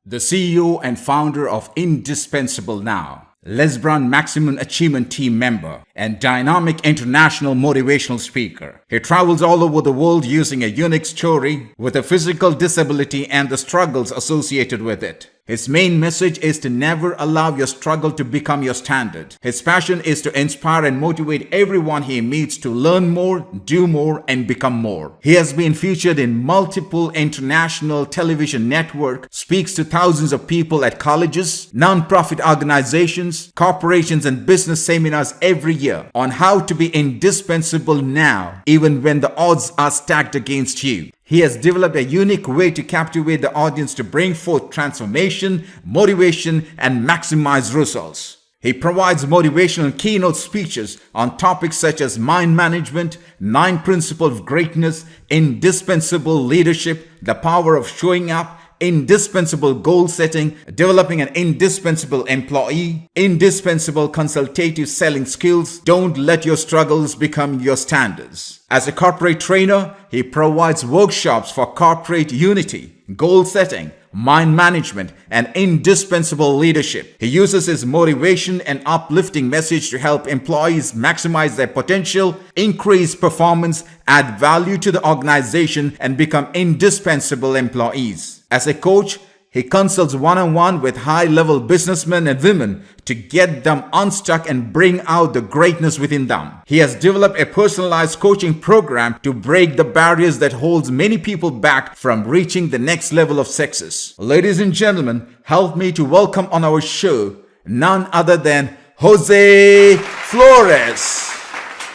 the CEO and founder of Indispensable now, Lesbran Maximum Achievement Team member, and dynamic international motivational speaker. He travels all over the world using a unique story with a physical disability and the struggles associated with it. His main message is to never allow your struggle to become your standard. His passion is to inspire and motivate everyone he meets to learn more, do more, and become more. He has been featured in multiple international television networks, speaks to thousands of people at colleges, non-profit organizations, corporations, and business seminars every year on how to be indispensable now, even when the odds are stacked against you. He has developed a unique way to captivate the audience to bring forth transformation, motivation, and maximize results. He provides motivational keynote speeches on topics such as mind management, 9 principles of greatness, indispensable leadership, the power of showing up, indispensable goal setting, developing an indispensable employee, indispensable consultative selling skills. Don't let your struggles become your standards. As a corporate trainer, he provides workshops for corporate unity, goal setting, mind management, and indispensable leadership. He uses his motivation and uplifting message to help employees maximize their potential, increase performance, add value to the organization, and become indispensable employees. As a coach, he consults one-on-one with high-level businessmen and women to get them unstuck and bring out the greatness within them. He has developed a personalized coaching program to break the barriers that holds many people back from reaching the next level of success. Ladies and gentlemen, help me to welcome on our show none other than Jose Flores.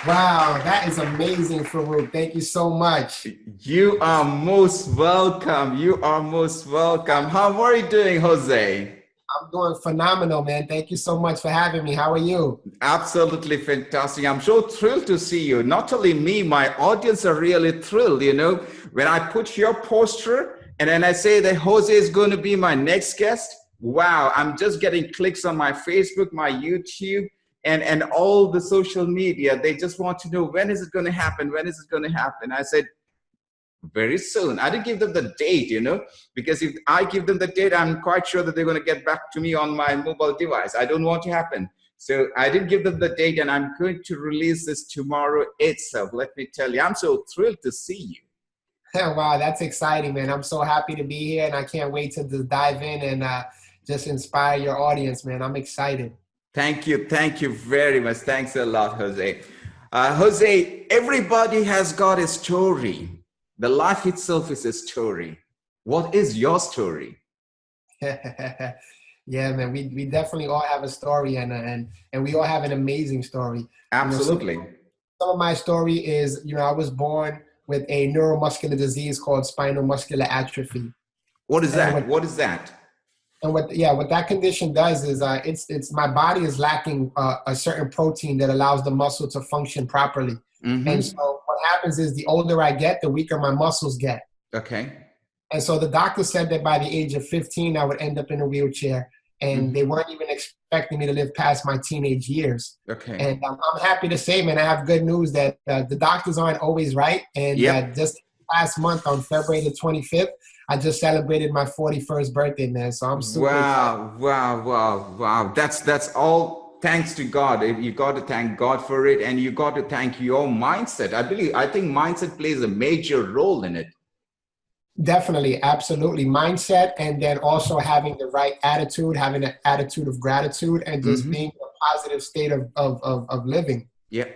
Wow, that is amazing, Farookh. Thank you so much. You are most welcome. You are most welcome. How are you doing, Jose? I'm doing phenomenal, man. Thank you so much for having me. How are you? Absolutely fantastic. I'm so thrilled to see you. Not only me, my audience are really thrilled. You know, when I put your poster and then I say that Jose is going to be my next guest, wow, I'm just getting clicks on my Facebook, my YouTube, and all the social media. They just want to know, when is it going to happen? When is it going to happen? I said, very soon. I didn't give them the date, you know, because if I give them the date, I'm quite sure that they're going to get back to me on my mobile device. I don't want to happen. So I didn't give them the date, and I'm going to release this tomorrow itself. Let me tell you, I'm so thrilled to see you. Wow, that's exciting, man. I'm so happy to be here, and I can't wait to dive in and just inspire your audience, man. I'm excited. Thank you. Thank you very much. Thanks a lot, Jose. Jose, everybody has got a story. The life itself is a story. What is your story? Yeah, man, we definitely all have a story, and we all have an amazing story. Absolutely. You know, some of my story is, you know, I was born with a neuromuscular disease called spinal muscular atrophy. What is that? What is that? And what that condition does is it's my body is lacking a certain protein that allows the muscle to function properly. Mm-hmm. And so what happens is, the older I get, the weaker my muscles get. Okay. And so the doctor said that by the age of 15, I would end up in a wheelchair, and they weren't even expecting me to live past my teenage years. Okay. And I'm happy to say, man, I have good news that the doctors aren't always right. And just last month on February the 25th, I just celebrated my 41st birthday, man. So I'm super excited. Wow. That's all thanks to God. You got to thank God for it, and you got to thank your mindset. I think mindset plays a major role in it. Definitely, absolutely. Mindset, and then also having the right attitude, having an attitude of gratitude, and just being in a positive state of living. Yeah,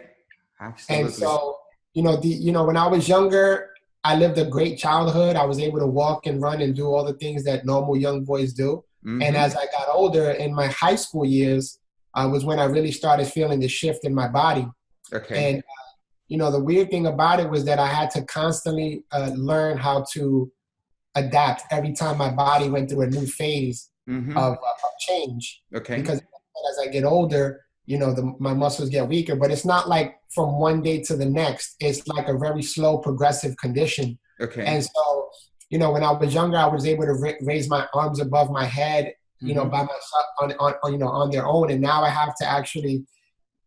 absolutely. And so, when I was younger, I lived a great childhood. I was able to walk and run and do all the things that normal young boys do. Mm-hmm. And as I got older, in my high school years, was when I really started feeling the shift in my body. Okay. And, the weird thing about it was that I had to constantly learn how to adapt every time my body went through a new phase of change. Okay. Because as I get older, my muscles get weaker, but it's not like from one day to the next. It's like a very slow, progressive condition. Okay. And so, when I was younger, I was able to raise my arms above my head, by myself on their own. And now I have to actually,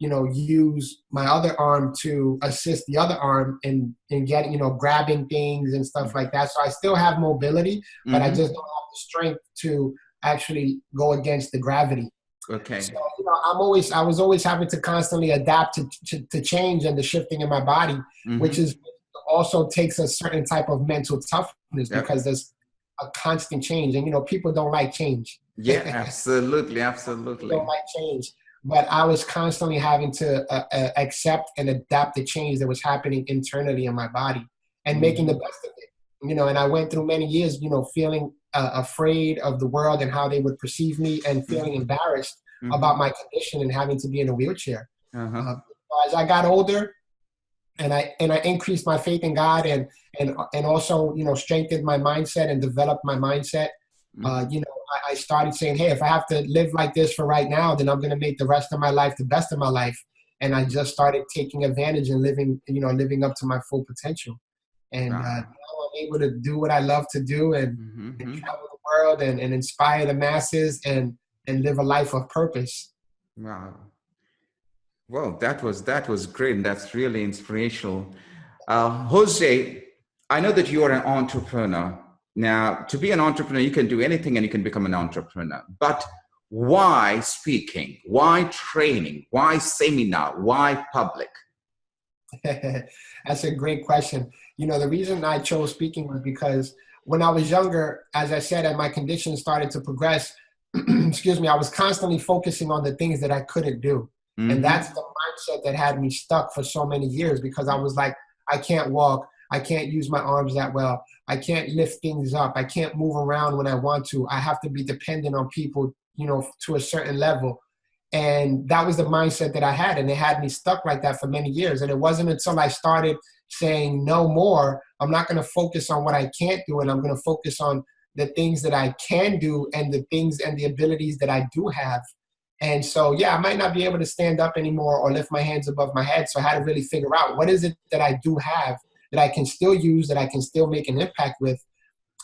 use my other arm to assist the other arm in getting, grabbing things and stuff like that. So I still have mobility, but I just don't have the strength to actually go against the gravity. Okay. So, I was always having to constantly adapt to change and the shifting in my body, which is also takes a certain type of mental toughness because there's a constant change, and people don't like change. Yeah, absolutely. People don't like change, but I was constantly having to accept and adapt the change that was happening internally in my body and making the best of it. And I went through many years, feeling afraid of the world and how they would perceive me, and feeling embarrassed about my condition and having to be in a wheelchair. As I got older, and I increased my faith in God, and also strengthened my mindset and developed my mindset. I started saying, hey, if I have to live like this for right now, then I'm going to make the rest of my life the best of my life. And I just started taking advantage and living up to my full potential. And now I'm able to do what I love to do, and travel the world and inspire the masses and live a life of purpose. Wow. Well, that was great. And that's really inspirational. Jose, I know that you are an entrepreneur. Now, to be an entrepreneur, you can do anything and you can become an entrepreneur. But why speaking? Why training? Why seminar? Why public? That's a great question. The reason I chose speaking was because when I was younger, as I said, and my condition started to progress, excuse me, I was constantly focusing on the things that I couldn't do. And that's the mindset that had me stuck for so many years, because I was like, I can't walk. I can't use my arms that well. I can't lift things up. I can't move around when I want to. I have to be dependent on people, to a certain level. And that was the mindset that I had. And it had me stuck like that for many years. And it wasn't until I started saying no more, I'm not going to focus on what I can't do. And I'm going to focus on the things that I can do and the things and the abilities that I do have. And so, I might not be able to stand up anymore or lift my hands above my head. So I had to really figure out, what is it that I do have that I can still use, that I can still make an impact with.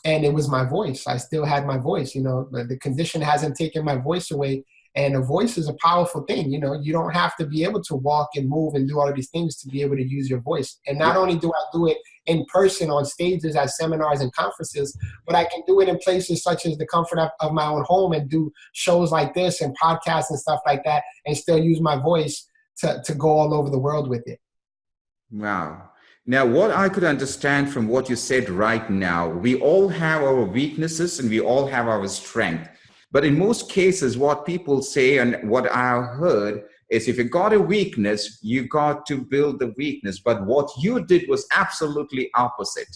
And it was my voice. I still had my voice. The condition hasn't taken my voice away. And a voice is a powerful thing. You don't have to be able to walk and move and do all of these things to be able to use your voice. And not only do I do it in person on stages at seminars and conferences, but I can do it in places such as the comfort of my own home and do shows like this and podcasts and stuff like that, and still use my voice to go all over the world with it. Wow. Now, what I could understand from what you said right now, we all have our weaknesses and we all have our strength. But in most cases, what people say and what I've heard is, if you got a weakness, you got to build the weakness. But what you did was absolutely opposite.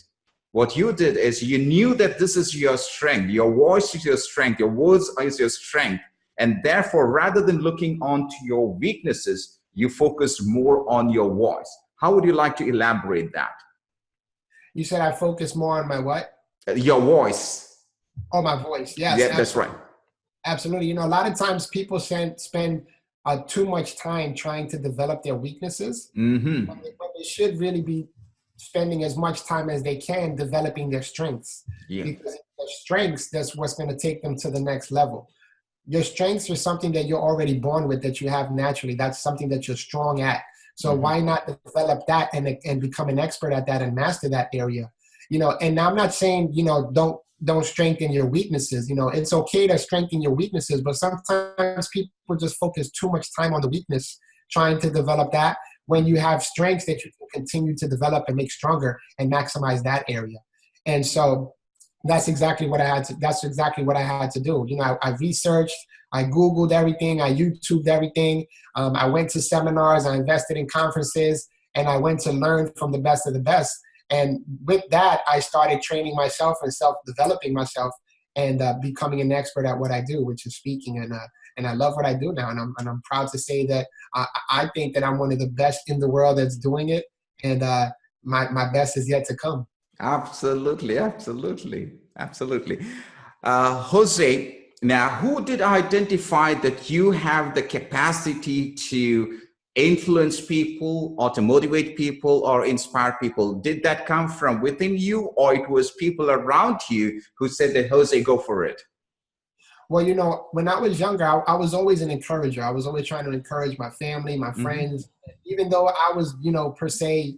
What you did is you knew that this is your strength. Your voice is your strength. Your words is your strength. And therefore, rather than looking onto your weaknesses, you focused more on your voice. How would you like to elaborate that? You said I focus more on my what? Your voice. Oh, my voice. Yes. Yeah, that's right. Absolutely. A lot of times people spend too much time trying to develop their weaknesses. But they should really be spending as much time as they can developing their strengths. Because their strengths, that's what's going to take them to the next level. Your strengths are something that you're already born with, that you have naturally. That's something that you're strong at. So why not develop that and become an expert at that and master that area? And I'm not saying, don't strengthen your weaknesses. It's okay to strengthen your weaknesses, but sometimes people just focus too much time on the weakness, trying to develop that, when you have strengths that you can continue to develop and make stronger and maximize that area. And so that's exactly what I had to do. I researched, I Googled everything, I YouTubed everything. I went to seminars, I invested in conferences, and I went to learn from the best of the best. And with that, I started training myself and self-developing myself and becoming an expert at what I do, which is speaking. And I love what I do now. And I'm proud to say that I think that I'm one of the best in the world that's doing it. And my best is yet to come. Absolutely. Jose, now, who did identify that you have the capacity to influence people or to motivate people or inspire people? Did that come from within you, or it was people around you who said that, Jose, go for it? Well, you know, when I was younger, I was always an encourager. I was always trying to encourage my family, my friends, even though I was, you know, per se,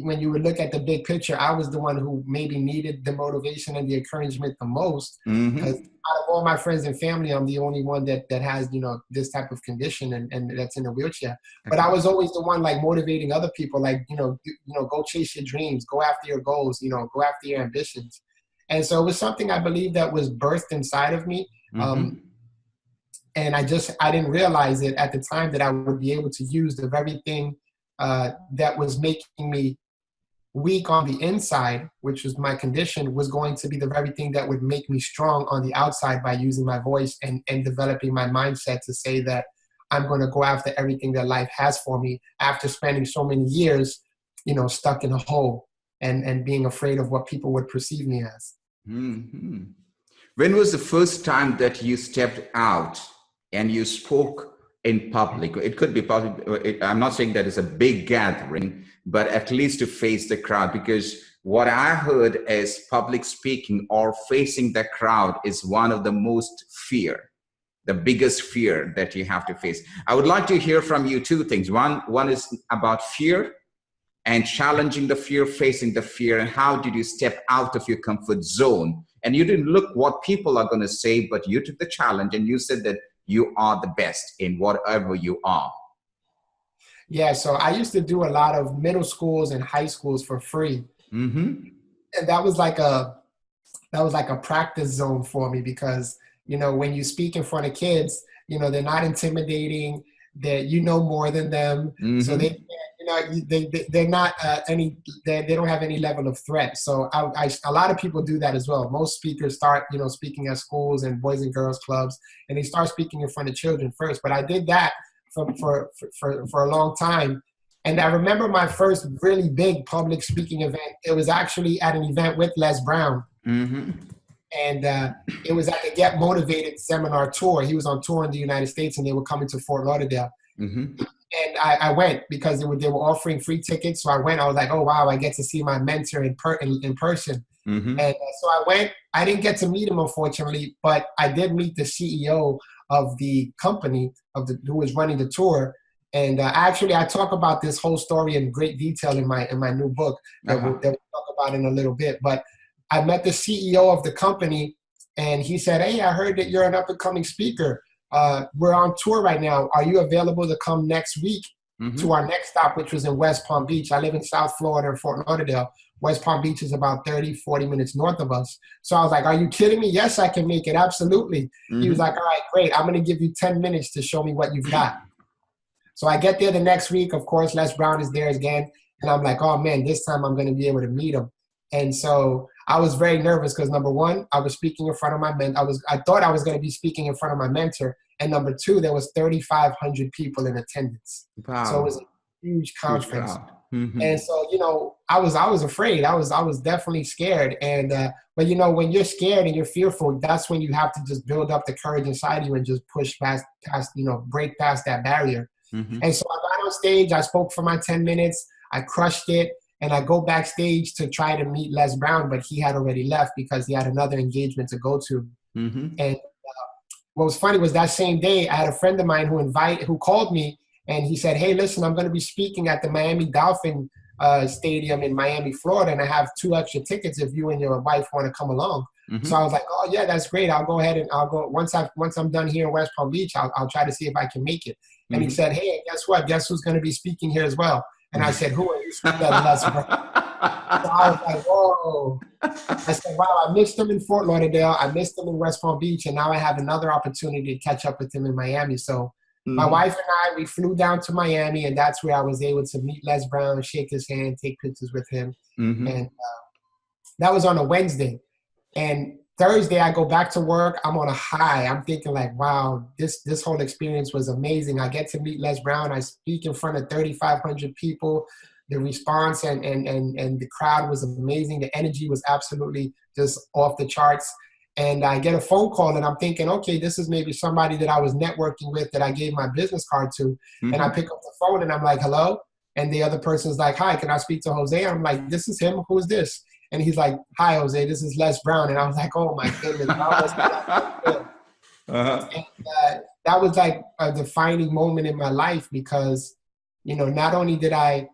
when you would look at the big picture, I was the one who maybe needed the motivation and the encouragement the most. Because out of all my friends and family, I'm the only one that has, you know, this type of condition and that's in a wheelchair. But I was always the one like motivating other people, like, go chase your dreams, go after your goals, go after your ambitions. And so it was something I believe that was birthed inside of me. And I didn't realize it at the time that I would be able to use the very thing that was making me weak on the inside, which was my condition, was going to be the very thing that would make me strong on the outside by using my voice and developing my mindset to say that I'm going to go after everything that life has for me after spending so many years, stuck in a hole and being afraid of what people would perceive me as. When was the first time that you stepped out and you spoke in public? It could be public. I'm not saying that it's a big gathering, but at least to face the crowd, because what I heard is public speaking or facing the crowd is one of the most the biggest fear that you have to face. I would like to hear from you two things. One is about fear and challenging the fear, facing the fear, and how did you step out of your comfort zone? And you didn't look what people are going to say, but you took the challenge and you said that you are the best in whatever you are. Yeah, so I used to do a lot of middle schools and high schools for free. And that was like a practice zone for me because, when you speak in front of kids, they're not intimidating, that more than them. So they they're not they don't have any level of threat. So a lot of people do that as well. Most speakers start, speaking at schools and boys and girls clubs, and they start speaking in front of children first. But I did that for a long time. And I remember my first really big public speaking event. It was actually at an event with Les Brown. And it was at the Get Motivated seminar tour. He was on tour in the United States and they were coming to Fort Lauderdale. And I went because they were offering free tickets. So I went, I was like, oh, wow, I get to see my mentor in person. And so I went. I didn't get to meet him, unfortunately, but I did meet the CEO of the company who was running the tour. And actually, I talk about this whole story in great detail in my new book that we'll talk about in a little bit. But I met the CEO of the company, and he said, hey, I heard that you're an up-and-coming speaker. We're on tour right now. Are you available to come next week to our next stop, which was in West Palm Beach? I live in South Florida in Fort Lauderdale. West Palm Beach is about 30, 40 minutes north of us. So I was like, are you kidding me? Yes, I can make it. Absolutely. He was like, all right, great. I'm going to give you 10 minutes to show me what you've got. So I get there the next week. Of course, Les Brown is there again. And I'm like, oh, man, this time I'm going to be able to meet him. And so I was very nervous because, number one, I was speaking in front of my mentor. I thought I was going to be speaking in front of my mentor. And number two, there was 3,500 people in attendance. Wow. So it was a huge conference. And so, I was afraid. I was definitely scared. And but when you're scared and you're fearful, that's when you have to just build up the courage inside you and just push past break past that barrier. And so I got on stage. I spoke for my 10 minutes. I crushed it. And I go backstage to try to meet Les Brown, but he had already left because he had another engagement to go to. And what was funny was that same day, I had a friend of mine who called me, and he said, hey, listen, I'm going to be speaking at the Miami Dolphin Stadium in Miami, Florida, and I have 2 extra tickets if you and your wife want to come along. So I was like, oh, yeah, that's great. I'll go ahead and I'll go. Once I'm done here in West Palm Beach, I'll try to see if I can make it. And he said, hey, guess what? Guess who's going to be speaking here as well? And I said, who are you speaking at Les Brown? So I was like, whoa. I said, wow, I missed him in Fort Lauderdale. I missed him in West Palm Beach. And now I have another opportunity to catch up with him in Miami. So my wife and I, we flew down to Miami. And that's where I was able to meet Les Brown, shake his hand, take pictures with him. And that was on a Wednesday. And Thursday, I go back to work. I'm on a high. I'm thinking like, wow, this whole experience was amazing. I get to meet Les Brown. I speak in front of 3,500 people. The response and the crowd was amazing. The energy was absolutely just off the charts. And I get a phone call and I'm thinking, okay, this is maybe somebody that I was networking with that I gave my business card to. And I pick up the phone and I'm like, hello? And the other person's like, hi, can I speak to Jose? I'm like, this is him. Who is this? And he's like, hi, Jose, this is Les Brown. And I was like, oh, my goodness. Uh-huh. And that was like a defining moment in my life because, not only did I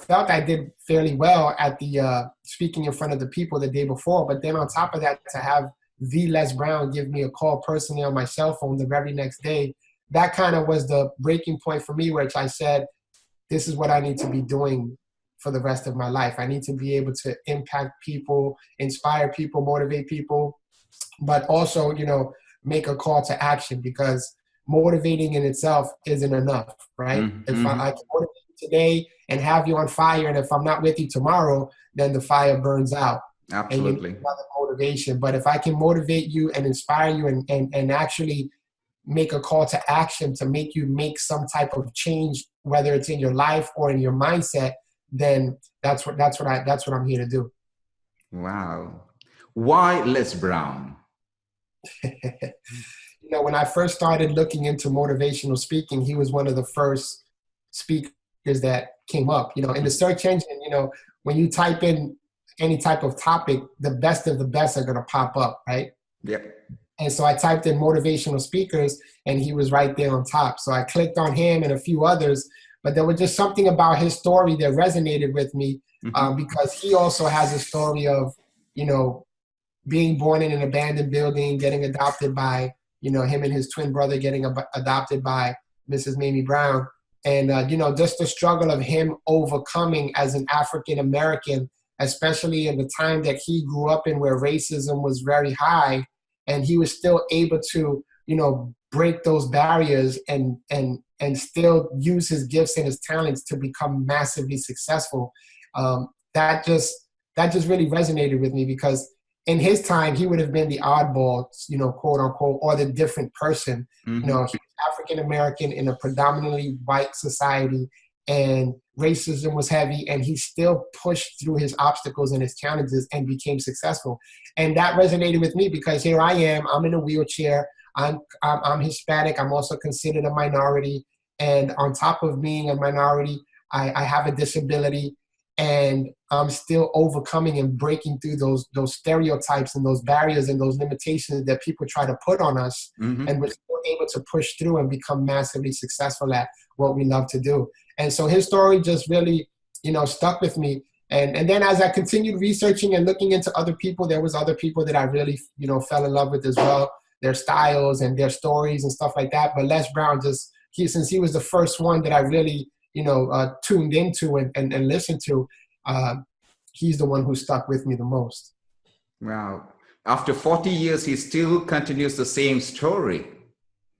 felt I did fairly well at the speaking in front of the people the day before, but then on top of that, to have the Les Brown give me a call personally on my cell phone the very next day, that kind of was the breaking point for me, which I said, this is what I need to be doing for the rest of my life. I need to be able to impact people, inspire people, motivate people, but also, make a call to action, because motivating in itself isn't enough, right? If I can motivate you today and have you on fire, and if I'm not with you tomorrow, then the fire burns out. And you need Absolutely. another motivation. But if I can motivate you and inspire you and actually make a call to action to make you make some type of change, whether it's in your life or in your mindset, then that's what I'm here to do. Wow. Why Les Brown? When I first started looking into motivational speaking, he was one of the first speakers that came up. In the search engine, when you type in any type of topic, the best of the best are going to pop up, right? Yep. And so I typed in motivational speakers, and he was right there on top. So I clicked on him and a few others, but there was just something about his story that resonated with me, because he also has a story of, being born in an abandoned building, getting adopted by, him and his twin brother getting adopted by Mrs. Mamie Brown. And, just the struggle of him overcoming as an African American, especially in the time that he grew up in where racism was very high. And he was still able to, break those barriers and still use his gifts and his talents to become massively successful. That just really resonated with me, because in his time, he would have been the oddball, quote unquote, or the different person. He was African American in a predominantly white society, and racism was heavy, and he still pushed through his obstacles and his challenges and became successful. And that resonated with me, because here I am, I'm in a wheelchair, I'm Hispanic, I'm also considered a minority, and on top of being a minority, I have a disability, and I'm still overcoming and breaking through those stereotypes and those barriers and those limitations that people try to put on us. And we're still able to push through and become massively successful at what we love to do. And so his story just really, stuck with me. And then as I continued researching and looking into other people, there was other people that I really, fell in love with as well, their styles and their stories and stuff like that. But Les Brown since he was the first one that I really, tuned into and listened to, he's the one who stuck with me the most. Wow. After 40 years, he still continues the same story.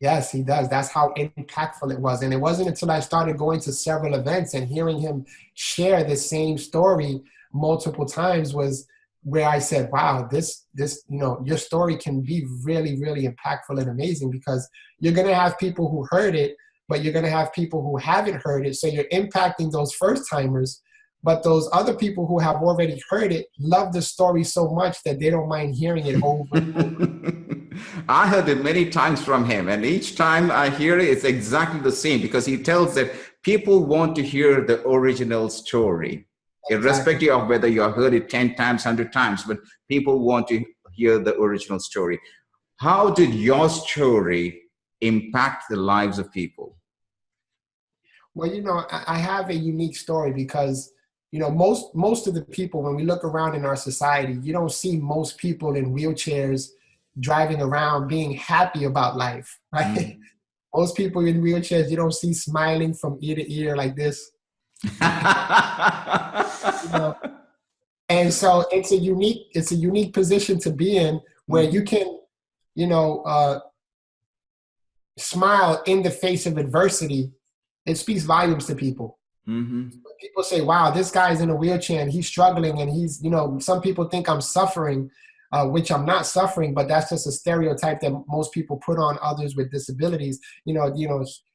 Yes, he does. That's how impactful it was. And it wasn't until I started going to several events and hearing him share the same story multiple times was where I said, wow, this, your story can be really, really impactful and amazing, because you're going to have people who heard it, but you're going to have people who haven't heard it. So you're impacting those first timers, but those other people who have already heard it love the story so much that they don't mind hearing it over and over. I heard it many times from him, and each time I hear it, it's exactly the same, because he tells that people want to hear the original story, irrespective of whether you have heard it 10 times, 100 times, but people want to hear the original story. How did your story impact the lives of people? Well, I have a unique story because, most of the people, when we look around in our society, you don't see most people in wheelchairs driving around being happy about life, right? Most people in wheelchairs, you don't see smiling from ear to ear like this. And so it's a unique position to be in, where you can, smile in the face of adversity. It speaks volumes to people. People say, wow, this guy's in a wheelchair and he's struggling, and he's, some people think I'm suffering, which I'm not suffering, but that's just a stereotype that most people put on others with disabilities.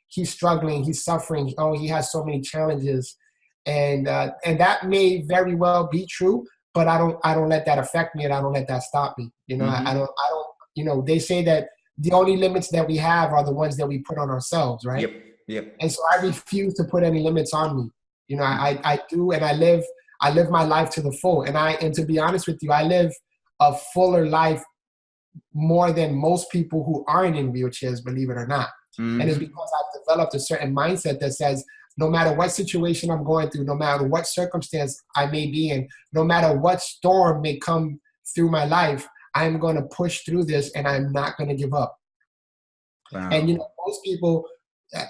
He's struggling, he's suffering. Oh, he has so many challenges. And that may very well be true, but I don't let that affect me, and I don't let that stop me. I don't, they say that the only limits that we have are the ones that we put on ourselves, right? Yep. And so I refuse to put any limits on me. I do, and I live my life to the full. And to be honest with you, I live a fuller life more than most people who aren't in wheelchairs, believe it or not. And it's because I've developed a certain mindset that says, no matter what situation I'm going through, no matter what circumstance I may be in, no matter what storm may come through my life, I'm going to push through this and I'm not going to give up. Wow. And you know, most people,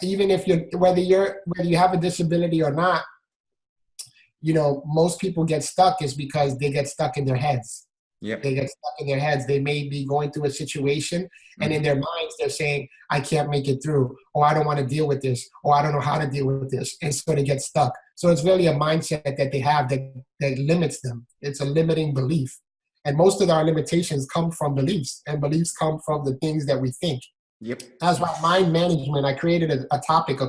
even if whether you have a disability or not, you know, most people get stuck is because they get stuck in their heads. Yep. They get stuck in their heads. They may be going through a situation and in their minds they're saying, I can't make it through, or I don't want to deal with this, or I don't know how to deal with this. And so they get stuck. So it's really a mindset that they have that limits them. It's a limiting belief. And most of our limitations come from beliefs, and beliefs come from the things that we think. Yep. That's why mind management, I created a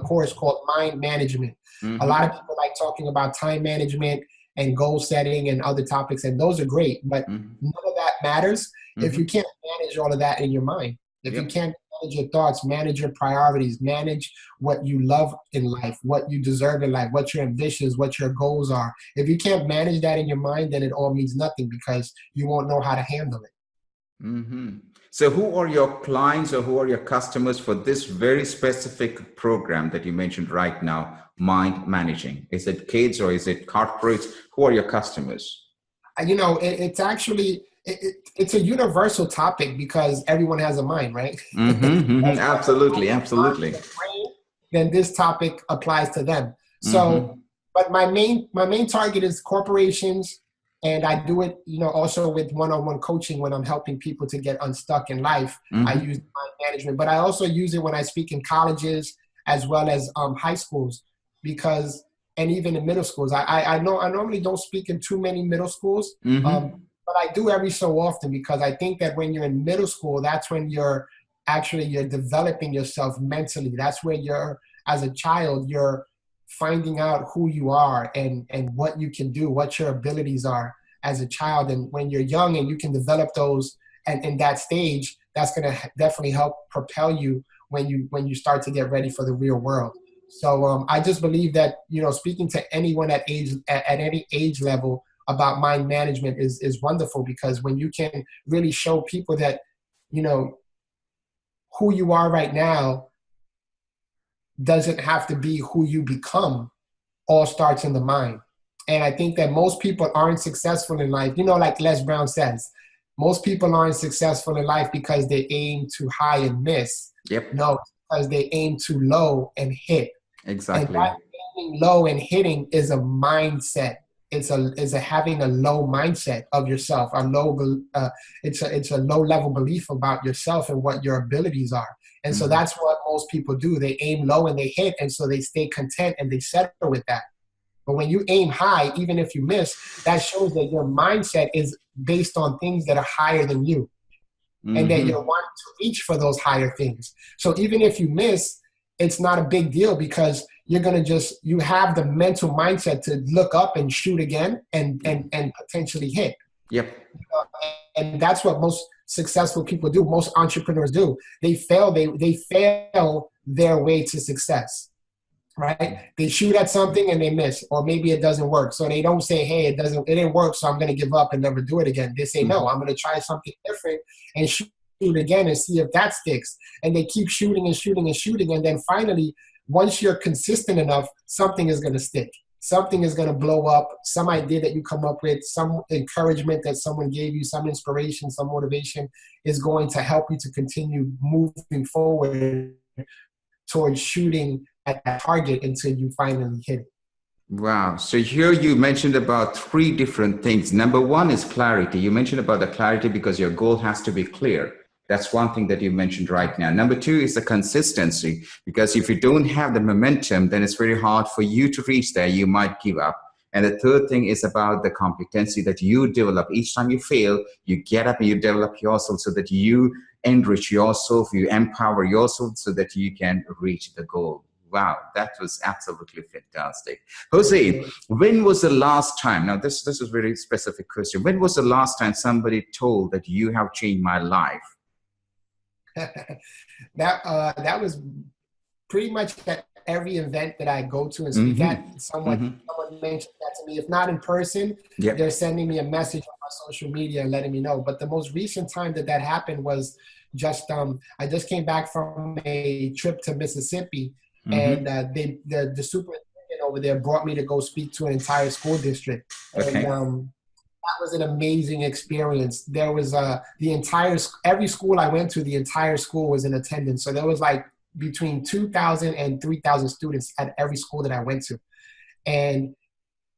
course called mind management. A lot of people like talking about time management and goal setting and other topics, and those are great, but none of that matters if you can't manage all of that in your mind. If you can't manage your thoughts, manage your priorities, manage what you love in life, what you deserve in life, what your ambitions, what your goals are. If you can't manage that in your mind, then it all means nothing because you won't know how to handle it. So who are your clients or who are your customers for this very specific program that you mentioned right now, mind managing? Is it kids or is it corporates? Who are your customers? You know, it's actually, it's a universal topic because everyone has a mind, right? Absolutely, absolutely. Then this topic applies to them. So, but my main target is corporations. And I do it, you know, also with one-on-one coaching when I'm helping people to get unstuck in life. I use mind management, but I also use it when I speak in colleges as well as high schools, because, and even in middle schools. I normally don't speak in too many middle schools, but I do every so often because I think that when you're in middle school, that's when you're developing yourself mentally. That's where as a child, you're finding out who you are and what you can do, what your abilities are as a child. And when you're young and you can develop those and in that stage, that's going to definitely help propel you when you start to get ready for the real world. So I just believe that, you know, speaking to anyone at any age level about mind management is wonderful, because when you can really show people that, you know, who you are right now doesn't have to be who you become, all starts in the mind. And I think that most people aren't successful in life. You know, like Les Brown says, most people aren't successful in life because they aim too high and miss. Yep. No, because they aim too low and hit. Exactly. And that aiming low and hitting is a mindset. It's a having a low mindset of yourself. It's a low level belief about yourself and what your abilities are. And so that's what most people do. They aim low and they hit, and so they stay content and they settle with that. But when you aim high, even if you miss, that shows that your mindset is based on things that are higher than you, and that you're wanting to reach for those higher things. So even if you miss, it's not a big deal, because you're going to you have the mental mindset to look up and shoot again and potentially hit. Yep. And that's what most successful people do. Most entrepreneurs do. They fail their way to success, right? They shoot at something and they miss, or maybe it doesn't work. So they don't say, hey, it didn't work, so I'm going to give up and never do it again. They say, no, I'm going to try something different and shoot again and see if that sticks. And they keep shooting and shooting and shooting. And then finally, once you're consistent enough, something is going to stick. Something is going to blow up. Some idea that you come up with, some encouragement that someone gave you, some inspiration, some motivation is going to help you to continue moving forward towards shooting at that target until you finally hit it. Wow. So here you mentioned about 3 different things. Number 1 is clarity. You mentioned about the clarity because your goal has to be clear. That's one thing that you mentioned right now. Number 2 is the consistency, because if you don't have the momentum, then it's very hard for you to reach there. You might give up. And the third thing is about the competency that you develop. Each time you fail, you get up and you develop yourself so that you enrich yourself, you empower yourself so that you can reach the goal. Wow, that was absolutely fantastic. Jose, when was the last time, now this is a very specific question, when was the last time somebody told that you have changed my life? That was pretty much at every event that I go to and speak at. Someone mentioned that to me. If not in person, they're sending me a message on my social media and letting me know. But the most recent time that happened was just I just came back from a trip to Mississippi, and the superintendent over there brought me to go speak to an entire school district, and Okay. that was an amazing experience. There was every school I went to, the entire school was in attendance. So there was like between 2,000 and 3,000 students at every school that I went to. And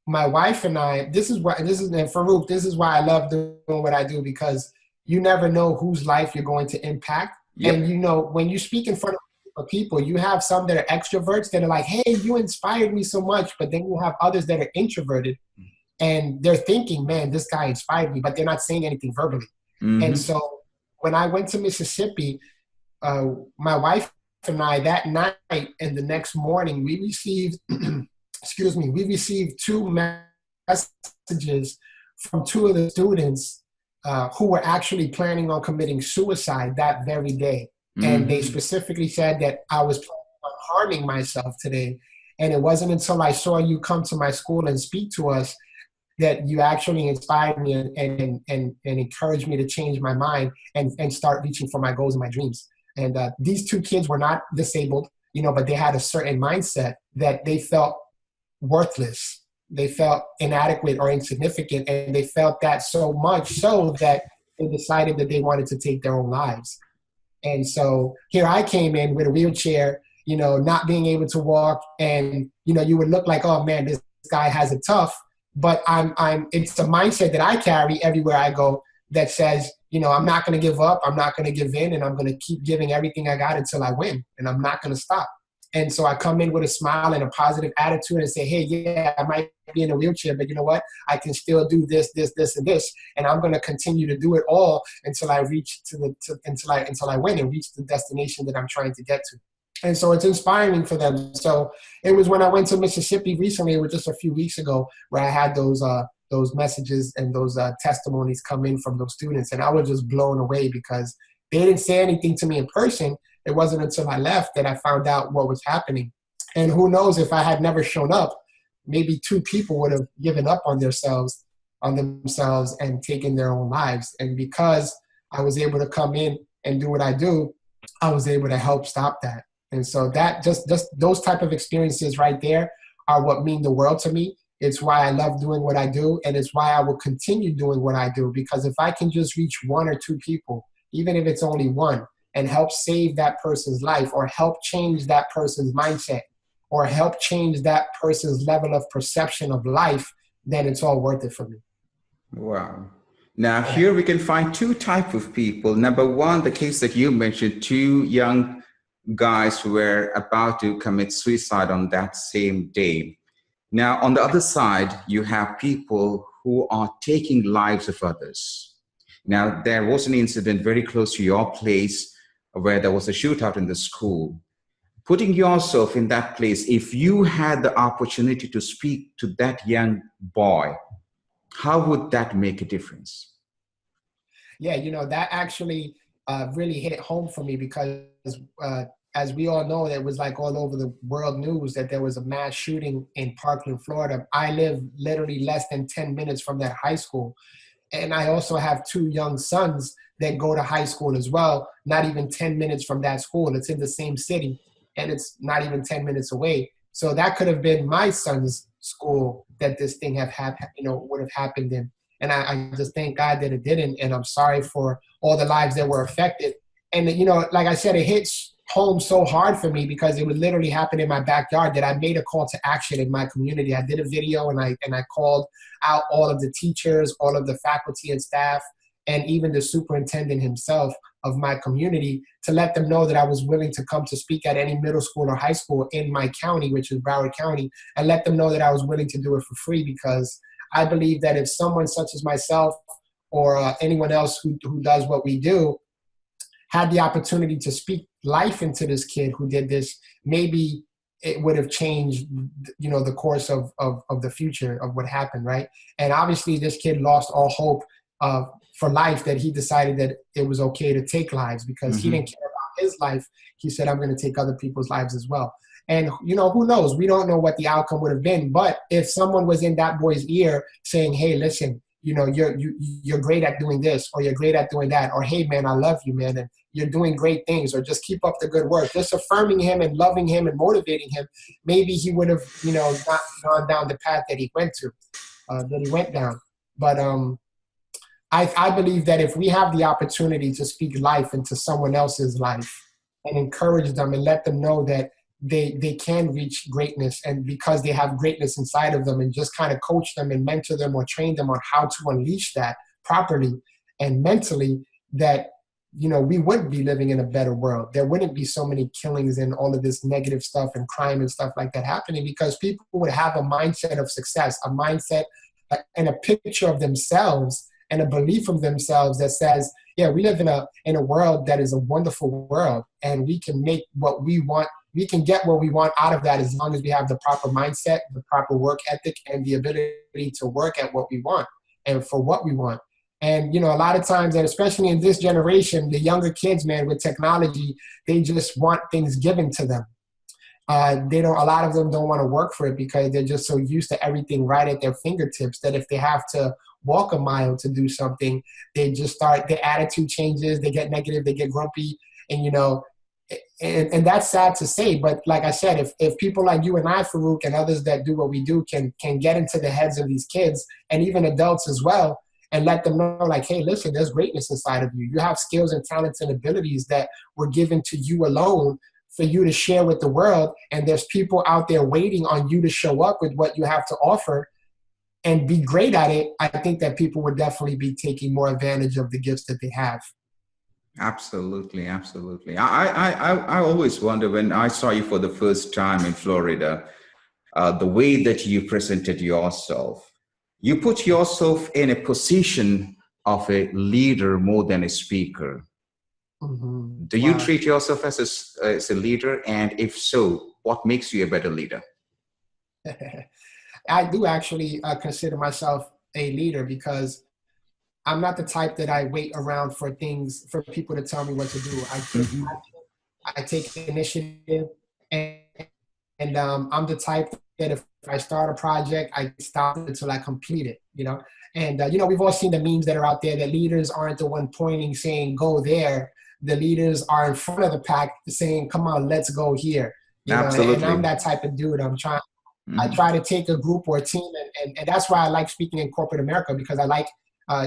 my wife and I, and Farookh, this is why I love doing what I do, because you never know whose life you're going to impact. Yep. And when you speak in front of people, you have some that are extroverts that are like, hey, you inspired me so much. But then you have others that are introverted and they're thinking, man, this guy inspired me, but they're not saying anything verbally. And so when I went to Mississippi, my wife and I, that night and the next morning, we received we received 2 messages from 2 of the students who were actually planning on committing suicide that very day. And they specifically said that I was planning on harming myself today. And it wasn't until I saw you come to my school and speak to us that you actually inspired me and encouraged me to change my mind and start reaching for my goals and my dreams. And these 2 kids were not disabled, but they had a certain mindset that they felt worthless. They felt inadequate or insignificant. And they felt that so much so that they decided that they wanted to take their own lives. And so here I came in with a wheelchair, not being able to walk. And, you would look like, oh man, this guy has it tough. But it's the mindset that I carry everywhere I go that says, I'm not going to give up. I'm not going to give in. And I'm going to keep giving everything I got until I win. And I'm not going to stop. And so I come in with a smile and a positive attitude and say, hey, yeah, I might be in a wheelchair, but you know what? I can still do this, this, this, and this. And I'm going to continue to do it all until I reach until I win and reach the destination that I'm trying to get to. And so it's inspiring for them. So it was when I went to Mississippi recently, it was just a few weeks ago, where I had those messages and those testimonies come in from those students. And I was just blown away because they didn't say anything to me in person. It wasn't until I left that I found out what was happening. And who knows, if I had never shown up, maybe 2 people would have given up on themselves and taken their own lives. And because I was able to come in and do what I do, I was able to help stop that. And so that just those type of experiences right there are what mean the world to me. It's why I love doing what I do. And it's why I will continue doing what I do. Because if I can just reach 1 or 2 people, even if it's only 1, and help save that person's life, or help change that person's mindset, or help change that person's level of perception of life, then it's all worth it for me. Wow. Now, here we can find 2 types of people. Number 1, the case that you mentioned, 2 young guys who were about to commit suicide on that same day. Now, on the other side, you have people who are taking lives of others. Now, there was an incident very close to your place where there was a shootout in the school. Putting yourself in that place, if you had the opportunity to speak to that young boy, how would that make a difference? Yeah, that actually really hit home for me because as we all know, it was like all over the world news that there was a mass shooting in Parkland, Florida. I live literally less than 10 minutes from that high school. And I also have 2 young sons that go to high school as well, not even 10 minutes from that school. It's in the same city, and it's not even 10 minutes away. So that could have been my son's school that this thing would have happened in. And I just thank God that it didn't. And I'm sorry for all the lives that were affected. And, like I said, it hits home so hard for me because it would literally happen in my backyard that I made a call to action in my community. I did a video and I called out all of the teachers, all of the faculty and staff, and even the superintendent himself of my community to let them know that I was willing to come to speak at any middle school or high school in my county, which is Broward County, and let them know that I was willing to do it for free because I believe that if someone such as myself or anyone else who does what we do had the opportunity to speak life into this kid who did this, maybe it would have changed, the course of the future of what happened, right? And obviously this kid lost all hope for life, that he decided that it was okay to take lives because he didn't care about his life. He said, I'm going to take other people's lives as well. And, who knows? We don't know what the outcome would have been. But if someone was in that boy's ear saying, hey, listen, you're great at doing this, or you're great at doing that, or hey man, I love you, man, and you're doing great things, or just keep up the good work. Just affirming him and loving him and motivating him, maybe he would have, not gone down the path that he went down. But I believe that if we have the opportunity to speak life into someone else's life and encourage them and let them know that they can reach greatness, and because they have greatness inside of them, and just kind of coach them and mentor them or train them on how to unleash that properly and mentally, that, we would be living in a better world. There wouldn't be so many killings and all of this negative stuff and crime and stuff like that happening, because people would have a mindset of success, a mindset and a picture of themselves and a belief of themselves that says, yeah, we live in a world that is a wonderful world, and we can make what we want. We can get what we want out of that as long as we have the proper mindset, the proper work ethic, and the ability to work at what we want and for what we want. And, a lot of times, and especially in this generation, the younger kids, man, with technology, they just want things given to them. A lot of them don't want to work for it because they're just so used to everything right at their fingertips that if they have to walk a mile to do something, they just start, their attitude changes, they get negative, they get grumpy, and, and that's sad to say. But like I said, if people like you and I, Farookh, and others that do what we do can get into the heads of these kids, and even adults as well, and let them know, like, hey, listen, there's greatness inside of you. You have skills and talents and abilities that were given to you alone for you to share with the world. And there's people out there waiting on you to show up with what you have to offer and be great at it. I think that people would definitely be taking more advantage of the gifts that they have. Absolutely, absolutely. I always wonder, when I saw you for the first time in Florida, the way that you presented yourself. You put yourself in a position of a leader more than a speaker. Mm-hmm. Do you treat yourself as a leader? And if so, what makes you a better leader? I do actually consider myself a leader, because I'm not the type that I wait around for people to tell me what to do. I take initiative, and I'm the type that if I start a project, I stop until I complete it, And, we've all seen the memes that are out there that leaders aren't the one pointing, saying, go there. The leaders are in front of the pack saying, come on, let's go here. Absolutely. And I'm that type of dude. I try to take a group or a team, and that's why I like speaking in corporate America, because I like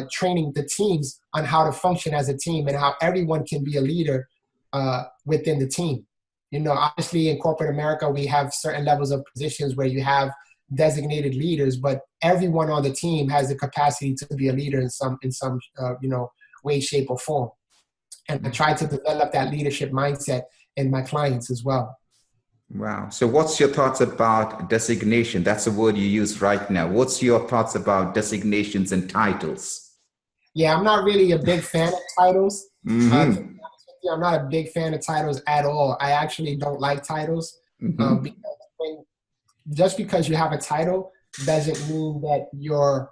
training the teams on how to function as a team and how everyone can be a leader within the team. Obviously in corporate America, we have certain levels of positions where you have designated leaders, but everyone on the team has the capacity to be a leader in some way, shape, or form. And I try to develop that leadership mindset in my clients as well. Wow. So what's your thoughts about designation? That's a word you use right now. What's your thoughts about designations and titles? Yeah, I'm not really a big fan of titles. Mm-hmm. I'm not a big fan of titles at all. I actually don't like titles. Mm-hmm. Just because you have a title doesn't mean that you're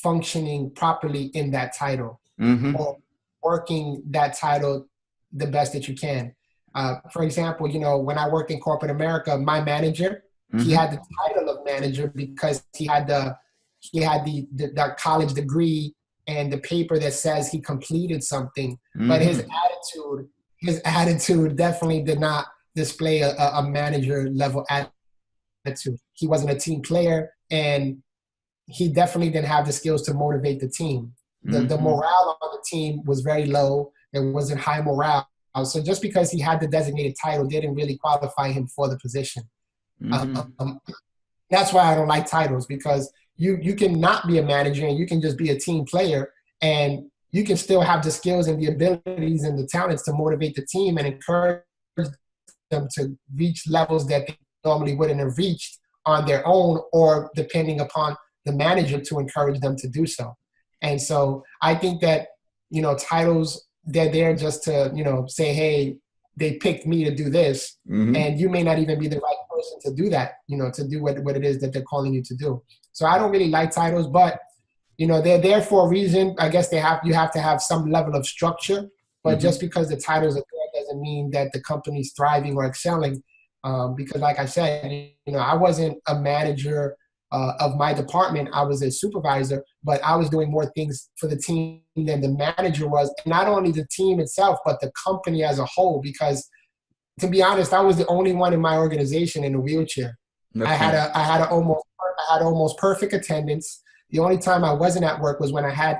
functioning properly in that title, mm-hmm. or working that title the best that you can. For example, when I worked in corporate America, my manager, mm-hmm. he had the title of manager because he had the college degree and the paper that says he completed something, mm-hmm. but his attitude definitely did not display a manager level attitude. He wasn't a team player, and he definitely didn't have the skills to motivate the team. Mm-hmm. The morale on the team was very low. There wasn't high morale. So just because he had the designated title didn't really qualify him for the position. Mm-hmm. That's why I don't like titles, because you can not be a manager and you can just be a team player, and you can still have the skills and the abilities and the talents to motivate the team and encourage them to reach levels that they normally wouldn't have reached on their own, or depending upon the manager to encourage them to do so. And so I think that, titles, they're there just to, say, hey, they picked me to do this. Mm-hmm. And you may not even be the right person to do that, to do what it is that they're calling you to do. So I don't really like titles, but, they're there for a reason. I guess you have to have some level of structure, but mm-hmm. just because the titles are there doesn't mean that the company's thriving or excelling. Because like I said, I wasn't a manager of my department. I was a supervisor, but I was doing more things for the team than the manager was. And not only the team itself, but the company as a whole, because to be honest, I was the only one in my organization in a wheelchair. Okay. I had almost perfect attendance. The only time I wasn't at work was when I had,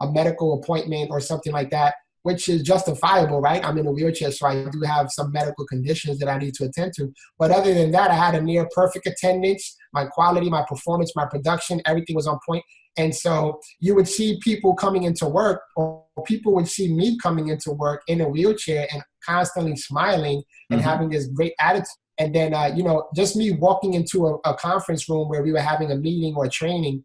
a medical appointment or something like that, which is justifiable, right? I'm in a wheelchair, so I do have some medical conditions that I need to attend to. But other than that, I had a near perfect attendance. My quality, my performance, my production, everything was on point. And so you would see people coming into work, or people would see me coming into work in a wheelchair and constantly smiling and having this great attitude. And then, just me walking into a conference room where we were having a meeting or a training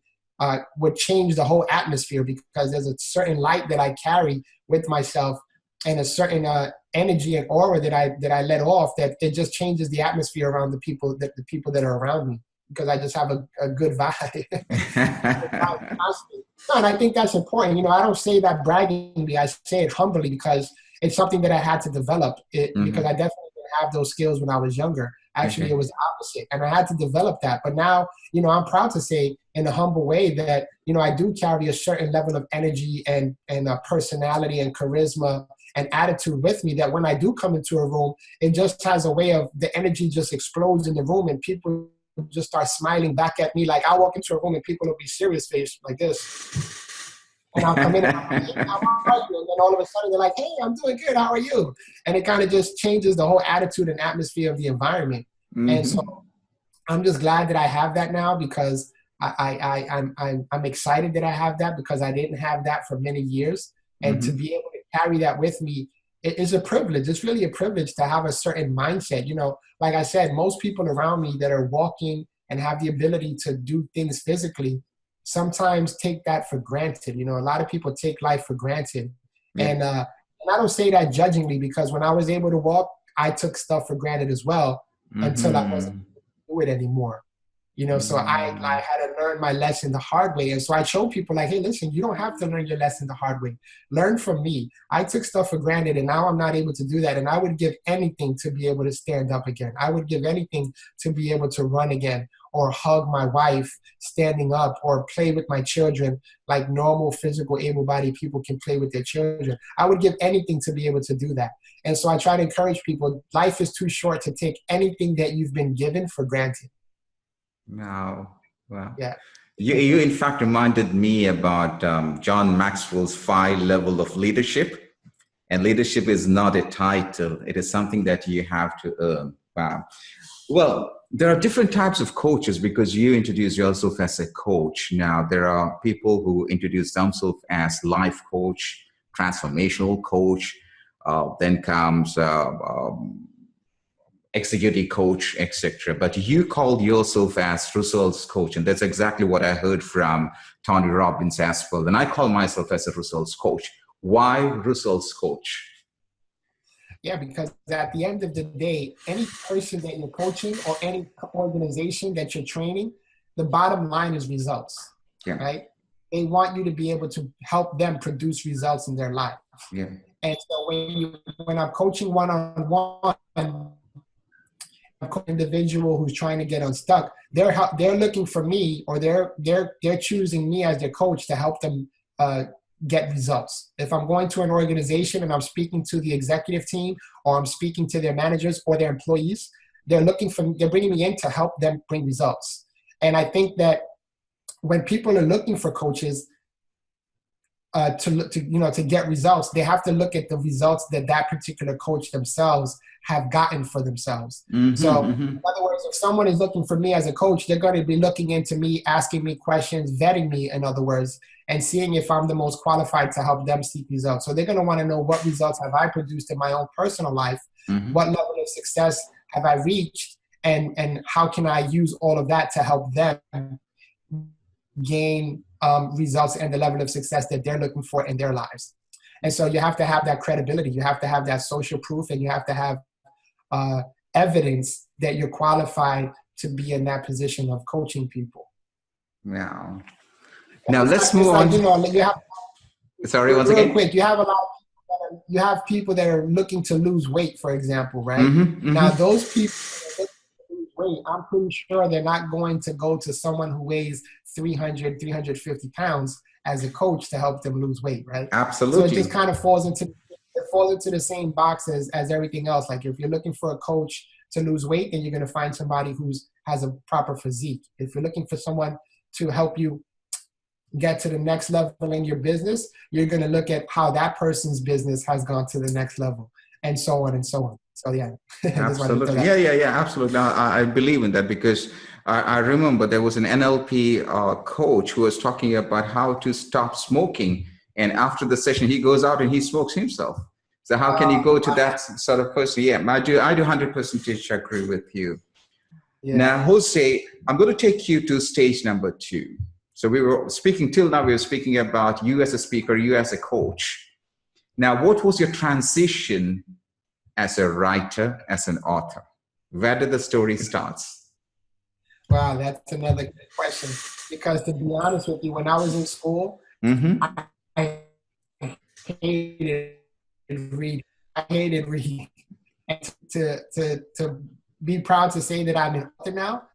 would change the whole atmosphere, because there's a certain light that I carry with myself and a certain energy and aura that I let off, that it just changes the atmosphere around the people that are around me, because I just have a good vibe. And I think that's important. I don't say that braggingly. I say it humbly, because it's something that I had to develop because I definitely didn't have those skills when I was younger. Actually, it was the opposite. And I had to develop that. But now, I'm proud to say in a humble way that, I do carry a certain level of energy and personality and charisma and attitude with me, that when I do come into a room, it just has a way of the energy just explodes in the room, and people just start smiling back at me. Like, I walk into a room and people will be serious faced like this. And I'll come in and I'm like, how are you? And then all of a sudden they're like, hey, I'm doing good. How are you? And it kind of just changes the whole attitude and atmosphere of the environment. And so I'm just glad that I have that now, because I'm excited that I have that, because I didn't have that for many years. And to be able to carry that with me, it is a privilege. It's really a privilege to have a certain mindset. Like I said, most people around me that are walking and have the ability to do things physically sometimes take that for granted. A lot of people take life for granted. And I don't say that judgingly, because when I was able to walk, I took stuff for granted as well, until I wasn't able to do it anymore. So I had to learn my lesson the hard way. And so I show people, like, hey, listen, you don't have to learn your lesson the hard way. Learn from me. I took stuff for granted, and now I'm not able to do that. And I would give anything to be able to stand up again. I would give anything to be able to run again, or hug my wife standing up, or play with my children like normal physical able-bodied people can play with their children. I would give anything to be able to do that. And so I try to encourage people, life is too short to take anything that you've been given for granted. Wow. Yeah. You in fact reminded me about John Maxwell's 5 levels of leadership. And leadership is not a title. It is something that you have to earn. Wow. Well, there are different types of coaches, because you introduce yourself as a coach. Now, there are people who introduce themselves as life coach, transformational coach. Then comes executive coach, etc. But you called yourself as results coach, and that's exactly what I heard from Tony Robbins as well. And I call myself as a results coach. Why results coach? Yeah, because at the end of the day, any person that you're coaching or any organization that you're training, the bottom line is results, right? They want you to be able to help them produce results in their life. Yeah. And so when I'm coaching one-on-one, individual who's trying to get unstuck, they're looking for me, or they're choosing me as their coach to help them get results. If I'm going to an organization and I'm speaking to the executive team, or I'm speaking to their managers or their employees, they're bringing me in to help them bring results. And I think that when people are looking for coaches to get results, they have to look at the results that particular coach themselves have gotten for themselves. In other words, if someone is looking for me as a coach, they're going to be looking into me, asking me questions, vetting me, in other words, and seeing if I'm the most qualified to help them seek results. So they're going to want to know, what results have I produced in my own personal life? What level of success have I reached? And how can I use all of that to help them gain results and the level of success that they're looking for in their lives? And so you have to have that credibility. You have to have that social proof, and you have to have evidence that you're qualified to be in that position of coaching people. Wow. Now let's move on. Sorry, once real again. Quick, you have a lot of people that are looking to lose weight, for example, right? Now those people that are looking to lose weight, I'm pretty sure they're not going to go to someone who weighs 300, 350 pounds as a coach to help them lose weight, right? So it Absolutely. just kind of falls into the same box as everything else. Like if you're looking for a coach to lose weight, then you're going to find somebody has a proper physique. If you're looking for someone to help you get to the next level in your business, you're going to look at how that person's business has gone to the next level, and so on and so on. So yeah. Absolutely. Yeah. Absolutely. I believe in that because I remember there was an NLP coach who was talking about how to stop smoking. And after the session, he goes out and he smokes himself. So how can you go to that sort of person? Yeah, I do 100% agree with you. Yeah. Now, Jose, I'm going to take you to stage number 2. So we were speaking till now, we were speaking about you as a speaker, you as a coach. Now, what was your transition as a writer, as an author? Where did the story start? Wow, that's another good question. Because to be honest with you, when I was in school, I hated reading. And to be proud to say that I'm an author now,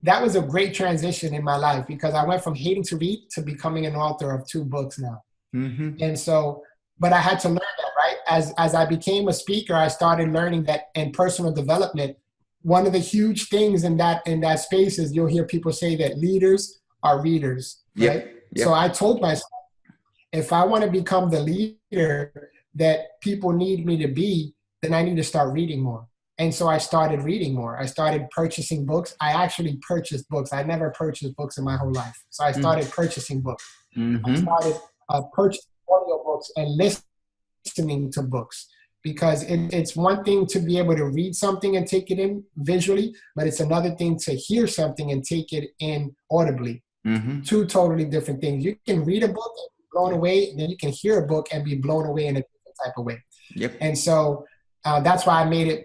that was a great transition in my life because I went from hating to read to becoming an author of 2 books now. And so, but I had to learn that, right? As I became a speaker, I started learning that in personal development, one of the huge things in that space is you'll hear people say that leaders are readers, right? Yep. So I told myself, if I want to become the leader that people need me to be, then I need to start reading more. And so I started reading more. I started purchasing books. I actually purchased books. I never purchased books in my whole life. So I started purchasing books. I started purchasing audio books and listening to books. Because it's one thing to be able to read something and take it in visually, but it's another thing to hear something and take it in audibly. 2 totally different things. You can read a book and be blown away, and then you can hear a book and be blown away in a different type of way. Yep. And so that's why I made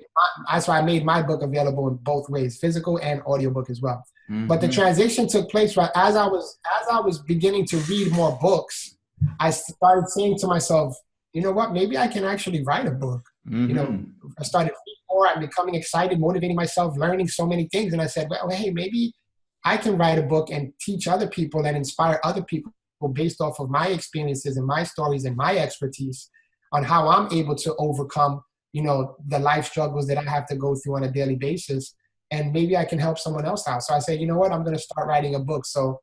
my book available in both ways, physical and audiobook as well. But the transition took place right as I was beginning to read more books. I started saying to myself, you know what, maybe I can actually write a book. I started reading more, I'm becoming excited, motivating myself, learning so many things. And I said, well, hey, maybe I can write a book and teach other people and inspire other people based off of my experiences and my stories and my expertise on how I'm able to overcome, the life struggles that I have to go through on a daily basis. And maybe I can help someone else out. So I said, you know what, I'm going to start writing a book. So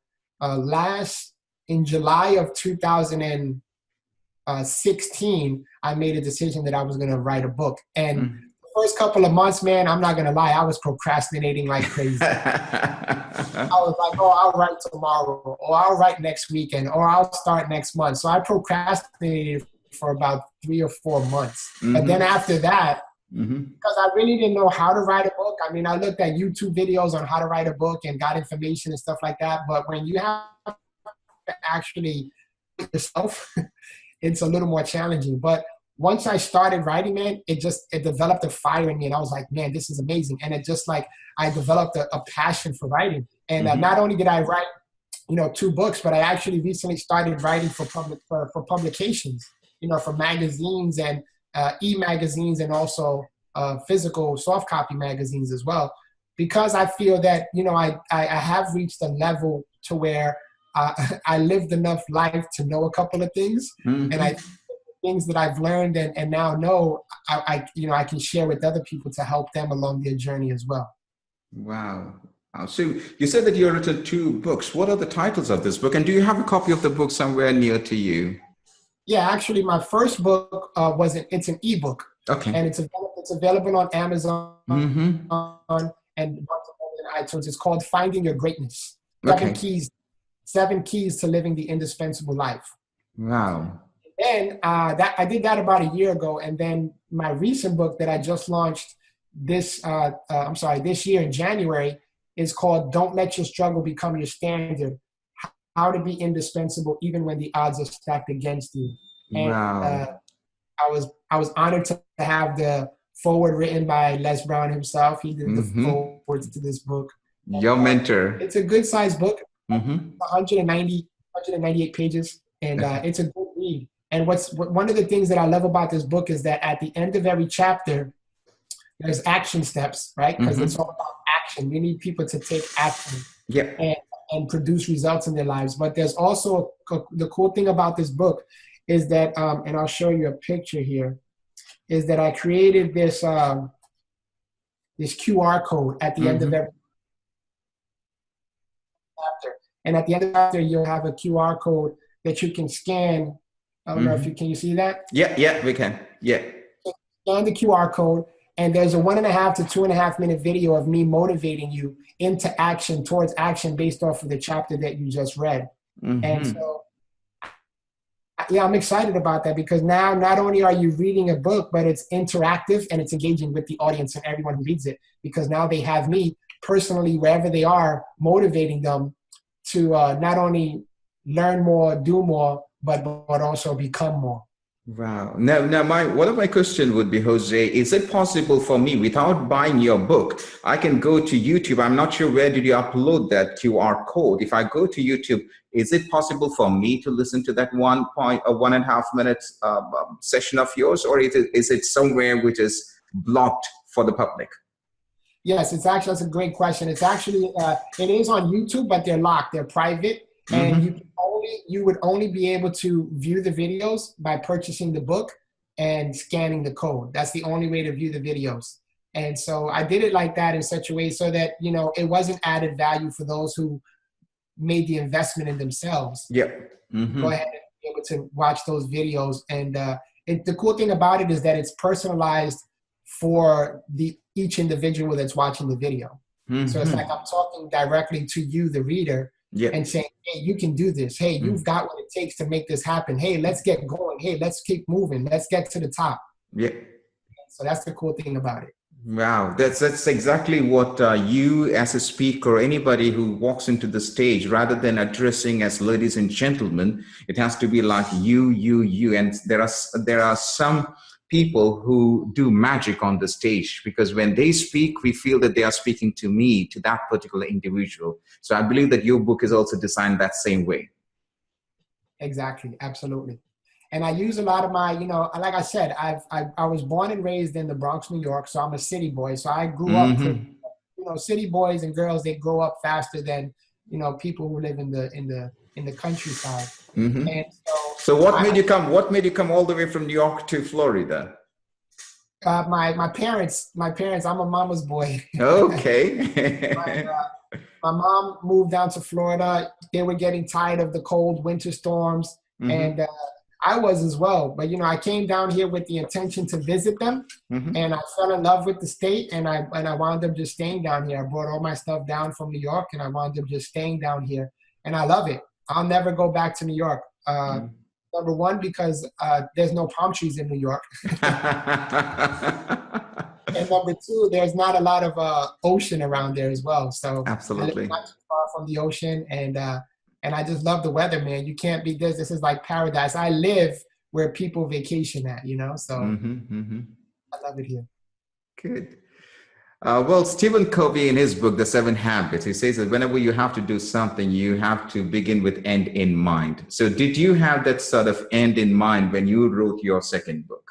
in July of 2016, I made a decision that I was going to write a book. And the first couple of months, man, I'm not going to lie, I was procrastinating like crazy. I was like, oh, I'll write tomorrow, or I'll write next weekend, or I'll start next month. So I procrastinated for about 3 or 4 months. But then after that, because I really didn't know how to write a book. I mean, I looked at YouTube videos on how to write a book and got information and stuff like that. But when you have to actually yourself, it's a little more challenging. But once I started writing, man, it developed a fire in me. And I was like, man, this is amazing. And it just like, I developed a passion for writing. And not only did I write, 2 books, but I actually recently started writing for publications, for magazines and e-magazines and also physical soft copy magazines as well. Because I feel that, I have reached a level to where I lived enough life to know a couple of things, and things that I've learned and now know, I can share with other people to help them along their journey as well. Wow. So you said that you written 2 books. What are the titles of this book? And do you have a copy of the book somewhere near to you? Yeah, actually, my first book it's an ebook. Okay. And it's available on Amazon and iTunes. It's called Finding Your Greatness. 7 keys to living the indispensable life. Wow. And I did that about a year ago. And then my recent book that I just launched this year in January is called Don't Let Your Struggle Become Your Standard, How to Be Indispensable Even When the Odds Are Stacked Against You. And I was honored to have the foreword written by Les Brown himself. He did the foreword to this book. Your mentor. It's a good sized book, 198 pages, and it's a good read. And one of the things that I love about this book is that at the end of every chapter, there's action steps, right? Because it's all about action. We need people to take action and produce results in their lives. But there's also the cool thing about this book is that, and I'll show you a picture here, is that I created this this QR code at the end of every chapter. And at the end of the chapter, you'll have a QR code that you can scan. I don't know if can you see that? Yeah, we can. Yeah. Scan the QR code, and there's a 1.5 to 2.5 minute video of me motivating you into action, towards action, based off of the chapter that you just read. And so, yeah, I'm excited about that, because now not only are you reading a book, but it's interactive and it's engaging with the audience and everyone who reads it, because now they have me personally, wherever they are, motivating them to not only learn more, do more, but also become more. Wow. Now, one of my questions would be, Jose, is it possible for me, without buying your book, I can go to YouTube? I'm not sure where did you upload that QR code. If I go to YouTube, is it possible for me to listen to that 1.5 minutes session of yours, or is it somewhere which is blocked for the public? Yes, that's a great question. It's actually, it is on YouTube, but they're locked. They're private. And you would only be able to view the videos by purchasing the book and scanning the code. That's the only way to view the videos. And so I did it like that in such a way so that, you know, it wasn't added value for those who made the investment in themselves. Go ahead and be able to watch those videos. And the cool thing about it is that it's personalized for each individual that's watching the video. So it's like I'm talking directly to you, the reader, and saying, hey, you can do this. Hey, you've got what it takes to make this happen. Hey, let's get going. Hey, let's keep moving. Let's get to the top. So that's the cool thing about it. Wow, that's exactly what you as a speaker, anybody who walks into the stage, rather than addressing as ladies and gentlemen, it has to be like you. And there are some people who do magic on the stage, because when they speak, we feel that they are speaking to me, to that particular individual. So I believe that your book is also designed that same way. Exactly. Absolutely. And I use a lot of my, you know, like I said, I was born and raised in the Bronx, New York. So I'm a city boy. So I grew up, you know, city boys and girls, they grow up faster than, you know, people who live in the countryside. And so what made you come all the way from New York to Florida? My parents, I'm a mama's boy. Okay. My mom moved down to Florida. They were getting tired of the cold winter storms. And I was as well. But, you know, I came down here with the intention to visit them. And I fell in love with the state. And I wound up just staying down here. I brought all my stuff down from New York, and I wound up just staying down here. And I love it. I'll never go back to New York. Number one, because there's no palm trees in New York. And number two, there's not a lot of ocean around there as well. So absolutely, I live not too far from the ocean, and I just love the weather, man. You can't beat this. This is like paradise. I live where people vacation at, you know. So I love it here. Good. Well, Stephen Covey, in his book, The 7 Habits, he says that whenever you have to do something, you have to begin with end in mind. So did you have that sort of end in mind when you wrote your second book?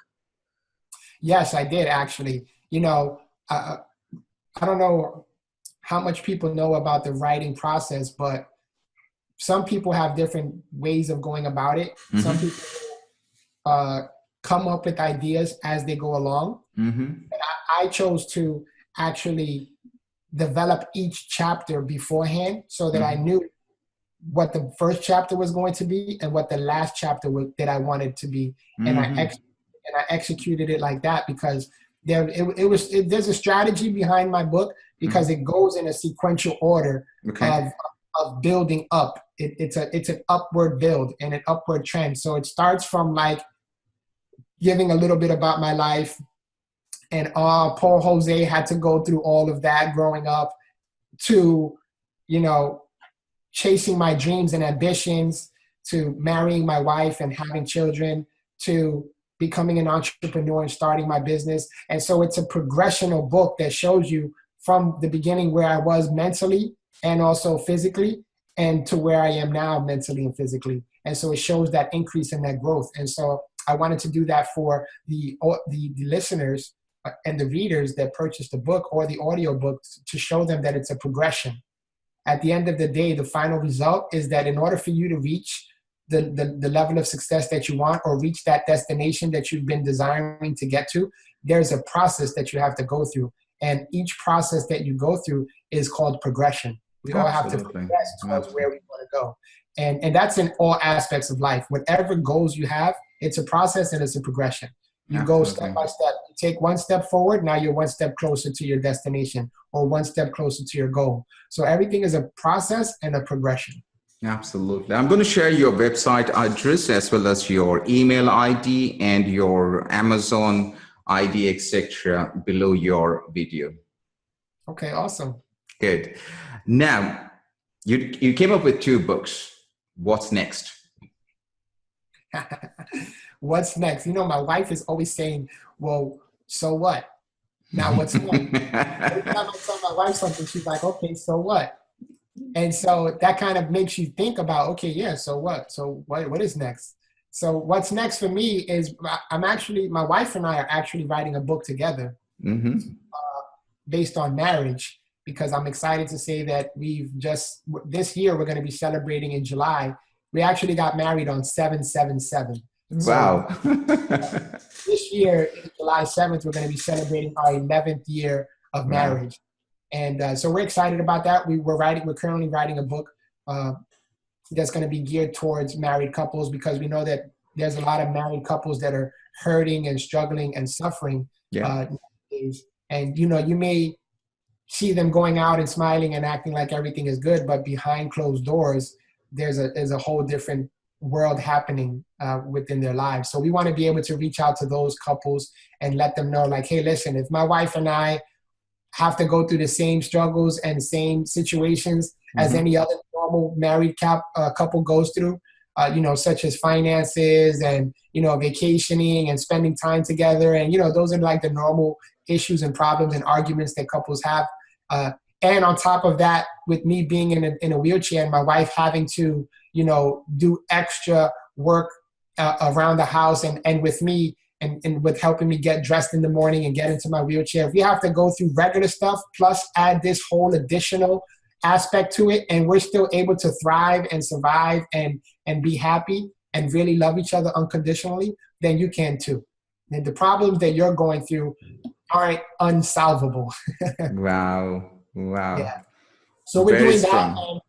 Yes, I did, actually. You know, I don't know how much people know about the writing process, but some people have different ways of going about it. Some people come up with ideas as they go along. And I chose to actually develop each chapter beforehand so that I knew what the first chapter was going to be and what the last chapter that I wanted to be. And I executed it like that, because there's a strategy behind my book, because it goes in a sequential order of building up. It's an upward build and an upward trend. So it starts from like giving a little bit about my life, and poor Jose had to go through all of that growing up, to, you know, chasing my dreams and ambitions, to marrying my wife and having children, to becoming an entrepreneur and starting my business. And so it's a progressional book that shows you from the beginning where I was mentally and also physically, and to where I am now mentally and physically. And so it shows that increase in that growth. And so I wanted to do that for the listeners, and the readers that purchase the book or the audio book to show them that it's a progression. At the end of the day, the final result is that in order for you to reach the level of success that you want or reach that destination that you've been desiring to get to, there's a process that you have to go through. And each process that you go through is called progression. We all have to progress towards where we want to go. And that's in all aspects of life. Whatever goals you have, it's a process and it's a progression. You go step by step. You take one step forward, now you're one step closer to your destination or one step closer to your goal. So everything is a process and a progression. Absolutely. I'm going to share your website address as well as your email ID and your Amazon ID, etc. below your video. Okay, awesome. Good. Now, you came up with 2 books. What's next? What's next? You know, my wife is always saying, well, so what? Now what's next? Every time I tell my wife something, she's like, okay, so what? And so that kind of makes you think about, okay, yeah, so what? So what is next? So what's next for me is my wife and I are actually writing a book together based on marriage, because I'm excited to say that this year we're going to be celebrating in July. We actually got married on 7/7/7. Wow. This year, July 7th, we're going to be celebrating our 11th year of marriage. And so we're excited about that. We're currently writing a book that's going to be geared towards married couples, because we know that there's a lot of married couples that are hurting and struggling and suffering nowadays. And, you know, you may see them going out and smiling and acting like everything is good, but behind closed doors, there's a whole different world happening within their lives. So we want to be able to reach out to those couples and let them know, like, hey, listen, if my wife and I have to go through the same struggles and same situations as any other normal married couple goes through, you know, such as finances and, you know, vacationing and spending time together. And, you know, those are like the normal issues and problems and arguments that couples have. And on top of that, with me being in a wheelchair and my wife having to, you know, do extra work around the house and with me and with helping me get dressed in the morning and get into my wheelchair, if we have to go through regular stuff, plus add this whole additional aspect to it, and we're still able to thrive and survive and be happy and really love each other unconditionally, then you can too. And the problems that you're going through aren't unsolvable. Wow. Yeah. So we're doing that. And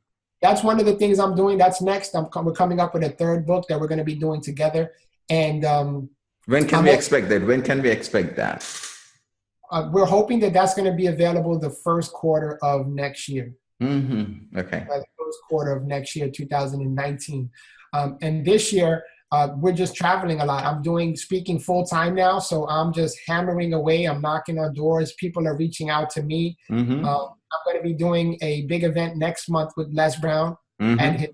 that's one of the things I'm doing. That's next. We're coming up with a 3rd book that we're going to be doing together. And when can we expect that? When can we expect that? We're hoping that that's going to be available the first quarter of next year. Okay. The first quarter of next year, 2019. And this year, we're just traveling a lot. I'm speaking full time now. So I'm just hammering away. I'm knocking on doors. People are reaching out to me. I'm going to be doing a big event next month with Les Brown at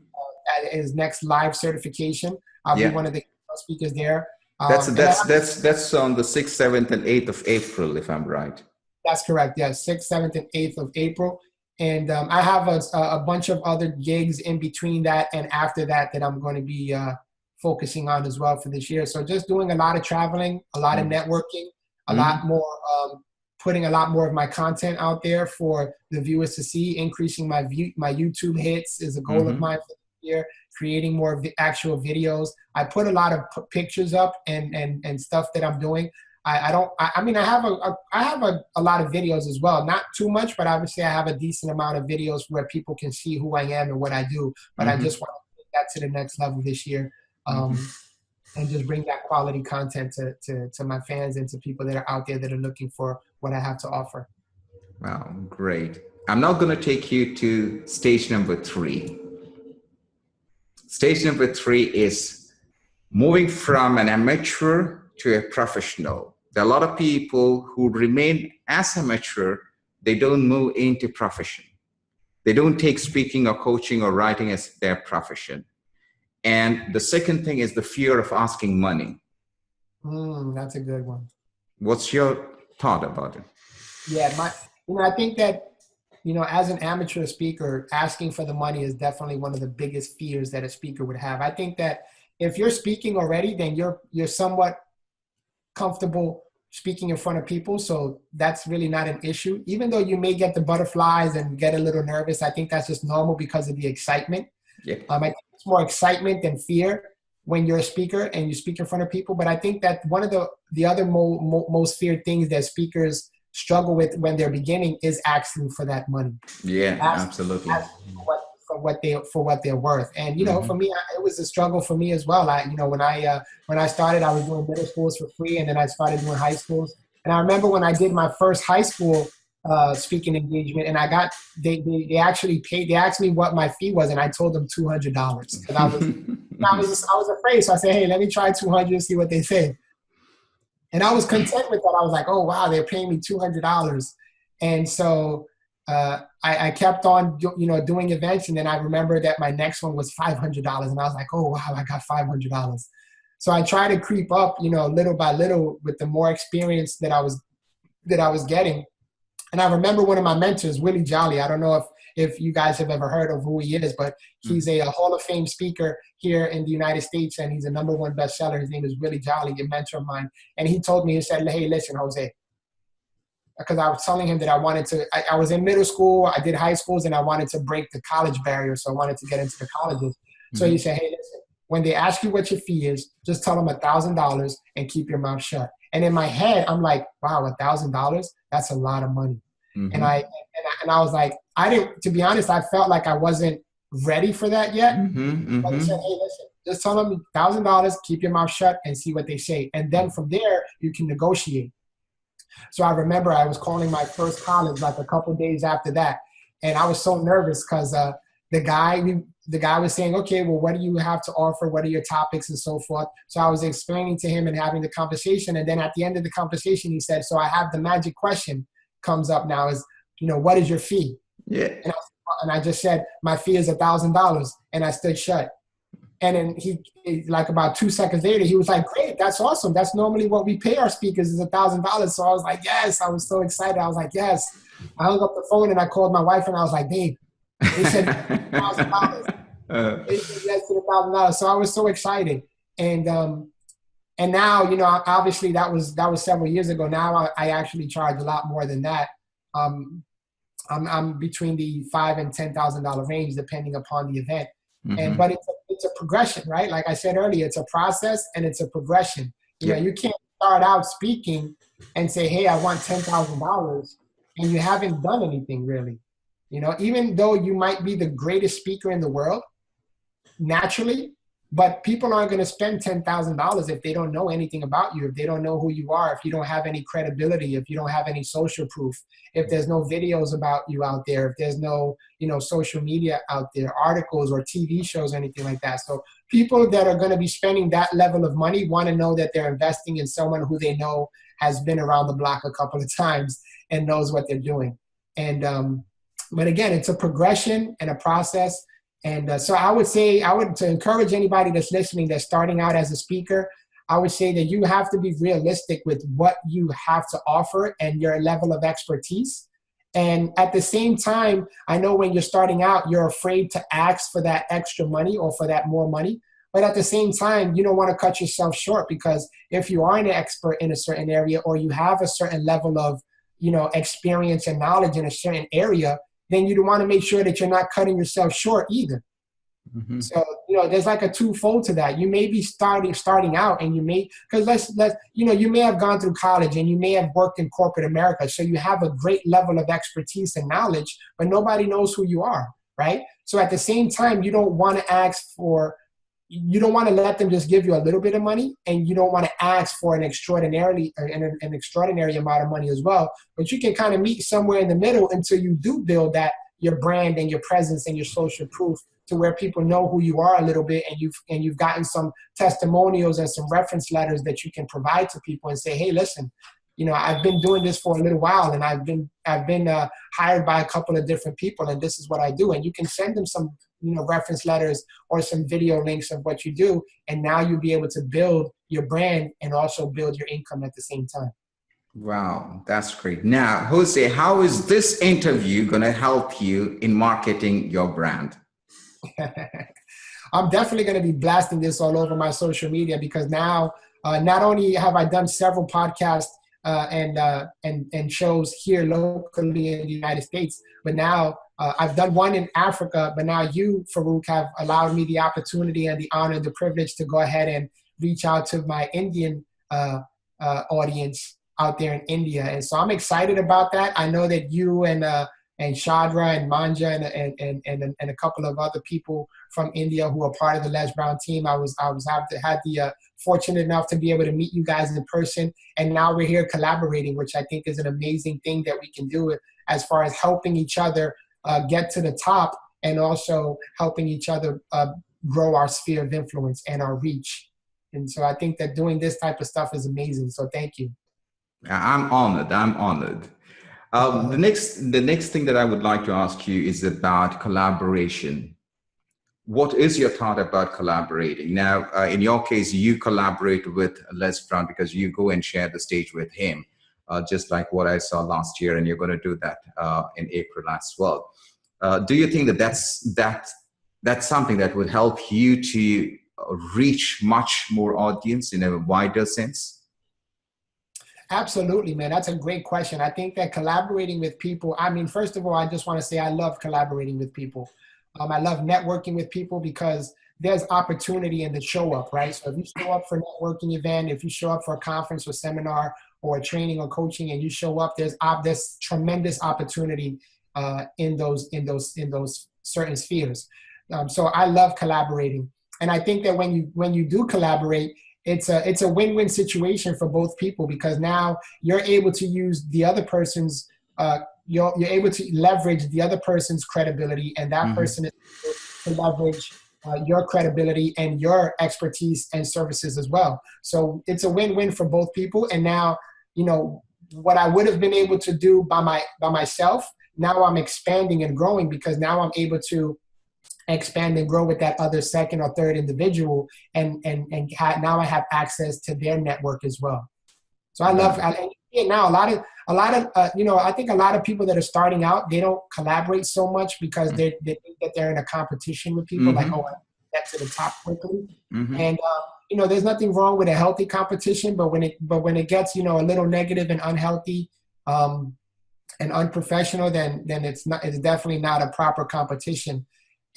his next live certification. I'll be one of the speakers there. That's on the 6th, 7th, and 8th of April, if I'm right. That's correct. Yes, 6th, 7th, and 8th of April. And I have a bunch of other gigs in between that and after that I'm going to be focusing on as well for this year. So just doing a lot of traveling, a lot of networking, a lot more, putting a lot more of my content out there for the viewers to see. Increasing my YouTube hits is a goal of mine for the year. Creating more actual videos. I put a lot of pictures up and stuff that I'm doing. I have a lot of videos as well. Not too much, but obviously I have a decent amount of videos where people can see who I am and what I do. But I just want to take that to the next level this year. And just bring that quality content to my fans and to people that are out there that are looking for what I have to offer. Wow, great. I'm now going to take you to stage number 3. Stage number 3 is moving from an amateur to a professional. There are a lot of people who remain as amateur. They don't move into profession. They don't take speaking or coaching or writing as their profession. And the second thing is the fear of asking money. That's a good one. What's your thought about it? Yeah, I think that, as an amateur speaker, asking for the money is definitely one of the biggest fears that a speaker would have. I think that if you're speaking already, then you're somewhat comfortable speaking in front of people. So that's really not an issue. Even though you may get the butterflies and get a little nervous, I think that's just normal because of the excitement. Yeah. I think it's more excitement than fear when you're a speaker and you speak in front of people. But I think that one of the other most feared things that speakers struggle with when they're beginning is asking for that money. Yeah, absolutely. For what they're worth. And, you know, for me, it was a struggle for me as well. When I started, I was doing middle schools for free, and then I started doing high schools. And I remember when I did my first high school speaking engagement, and they actually paid. They asked me what my fee was, and I told them $200 because I was afraid. So I said, hey, let me try 200, see what they say. And I was content with that. I was like, oh wow, they're paying me $200, and so I kept on, doing events. And then I remember that my next one was $500, and I was like, oh wow, I got $500. So I tried to creep up, little by little with the more experience that I was getting. And I remember one of my mentors, Willie Jolly. I don't know if you guys have ever heard of who he is, but he's a Hall of Fame speaker here in the United States, and he's a #1 bestseller. His name is Willie Jolly, a mentor of mine. And he told me, he said, hey, listen, Jose, because I was telling him that I was in middle school, I did high schools, and I wanted to break the college barrier. So I wanted to get into the colleges. So he said, hey, listen, when they ask you what your fee is, just tell them $1,000 and keep your mouth shut. And in my head, I'm like, wow, $1,000, that's a lot of money. And I was like, to be honest, I felt like I wasn't ready for that yet. But he said, hey, listen, just tell them $1,000, keep your mouth shut, and see what they say. And then from there, you can negotiate. So I remember I was calling my first college like a couple of days after that. And I was so nervous because the guy was saying, okay, well, what do you have to offer? What are your topics and so forth? So I was explaining to him and having the conversation. And then at the end of the conversation, he said, so I have the magic question comes up now is, what is your fee? Yeah. And I just said, my fee is $1,000, and I stood shut. And then he, like about 2 seconds later, he was like, great, that's awesome. That's normally what we pay our speakers is $1,000. So I was like, yes, I was so excited. I was like, yes. I hung up the phone and I called my wife and I was like, babe, they said $1,000. They said yes to the $1,000. So I was so excited. And now, obviously that was several years ago. Now I actually charge a lot more than that. I'm between the $5,000 and $10,000 range, depending upon the event. But it's a progression, right? Like I said earlier, it's a process and it's a progression. You can't start out speaking and say, hey, I want $10,000, and you haven't done anything really. Even though you might be the greatest speaker in the world, naturally, but people aren't going to spend $10,000 if they don't know anything about you, if they don't know who you are, if you don't have any credibility, if you don't have any social proof, if there's no videos about you out there, if there's no, social media out there, articles or TV shows, anything like that. So people that are going to be spending that level of money want to know that they're investing in someone who they know has been around the block a couple of times and knows what they're doing. And, but again, it's a progression and a process. And so I would to encourage anybody that's listening, that's starting out as a speaker, I would say that you have to be realistic with what you have to offer and your level of expertise. And at the same time, I know when you're starting out, you're afraid to ask for that extra money or for that more money. But at the same time, you don't want to cut yourself short, because if you are an expert in a certain area or you have a certain level of, experience and knowledge in a certain area, then you want to make sure that you're not cutting yourself short either. So, there's like a twofold to that. You may be starting out, and you may, because you may have gone through college and you may have worked in corporate America. So you have a great level of expertise and knowledge, but nobody knows who you are, right? So at the same time, you don't want to let them just give you a little bit of money, and you don't want to ask for an extraordinary amount of money as well. But you can kind of meet somewhere in the middle until you do build that, your brand and your presence and your social proof, to where people know who you are a little bit, and you've gotten some testimonials and some reference letters that you can provide to people and say, hey, listen, I've been doing this for a little while, and I've been hired by a couple of different people, and this is what I do. And you can send them some reference letters or some video links of what you do, and now you'll be able to build your brand and also build your income at the same time. Wow, that's great. Now, Jose, how is this interview going to help you in marketing your brand? I'm definitely going to be blasting this all over my social media, because now not only have I done several podcasts and shows here locally in the United States. But now I've done one in Africa, but now you, Farookh, have allowed me the opportunity and the honor and the privilege to go ahead and reach out to my Indian audience out there in India. And so I'm excited about that. I know that you and Shadra and Manja and a couple of other people from India who are part of the Les Brown team. I had the fortunate enough to be able to meet you guys in person, and now we're here collaborating, which I think is an amazing thing that we can do as far as helping each other get to the top, and also helping each other grow our sphere of influence and our reach. And so I think that doing this type of stuff is amazing. So thank you. I'm honored. I'm honored. The next thing that I would like to ask you is about collaboration. What is your thought about collaborating? Now, in your case, you collaborate with Les Brown because you go and share the stage with him, just like what I saw last year, and you're going to do that in April as well. Do you think that that's something that would help you to reach much more audience in a wider sense? Absolutely, man. That's a great question. I think that collaborating with people, I mean, first of all, I just want to say I love collaborating with people. I love networking with people because there's opportunity in the show up, right? So if you show up for a networking event, if you show up for a conference or seminar or a training or coaching and you show up, there's tremendous opportunity in those certain spheres. So I love collaborating. And I think that when you do collaborate, it's a win-win situation for both people, because now you're able to use the other person's, you're able to leverage the other person's credibility, and that person is able to leverage your credibility and your expertise and services as well. So it's a win-win for both people. And now, what I would have been able to do by myself, now I'm expanding and growing, because now I'm able to expand and grow with that other second or third individual, and now I have access to their network as well. So I love and now a lot of I think a lot of people that are starting out, they don't collaborate so much because they think that they're in a competition with people, like, oh, I get to the top quickly. And there's nothing wrong with a healthy competition, but when it gets a little negative and unhealthy and unprofessional, then it's definitely not a proper competition.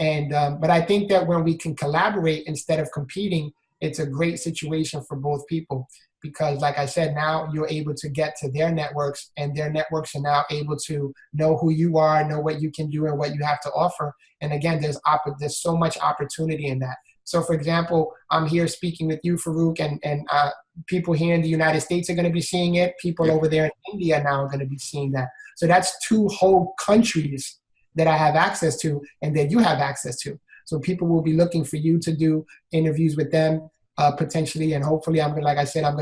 And but I think that when we can collaborate instead of competing, it's a great situation for both people, because like I said, now you're able to get to their networks, and their networks are now able to know who you are, know what you can do and what you have to offer. And again, there's so much opportunity in that. So for example, I'm here speaking with you, Farookh, and people here in the United States are going to be seeing it. People over there in India now are going to be seeing that. So that's 2 whole countries that I have access to and that you have access to. So people will be looking for you to do interviews with them potentially, and hopefully I'm going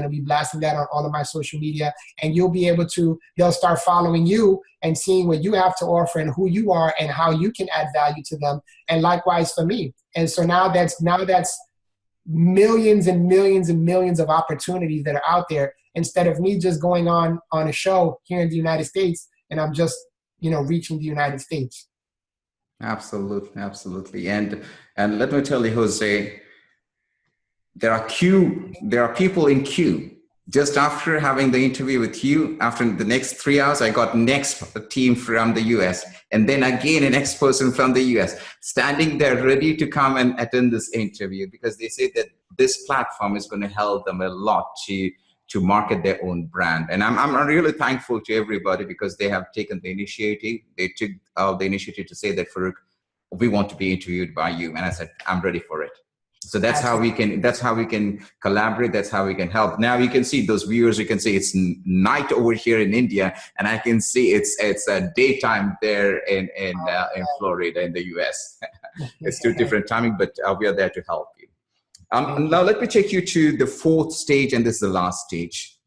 to be blasting that on all of my social media, and they'll start following you and seeing what you have to offer and who you are and how you can add value to them, and likewise for me. And so now that's millions and millions and millions of opportunities that are out there, instead of me just going on a show here in the United States and I'm just reaching the United States. Absolutely. And let me tell you, Jose, there are people in queue. Just after having the interview with you, after the next 3 hours, I got next team from the US, and then again a next person from the US standing there ready to come and attend this interview, because they say that this platform is going to help them a lot to market their own brand. And I'm really thankful to everybody, because they have taken the initiative. They took the initiative to say that, Farookh, we want to be interviewed by you. And I said, I'm ready for it. So that's how we can collaborate. That's how we can help. Now you can see those viewers, you can see it's night over here in India, and I can see it's a daytime there in Florida, in the US. It's 2 different timing, but we are there to help you. Now let me take you to the 4th stage, and this is the last stage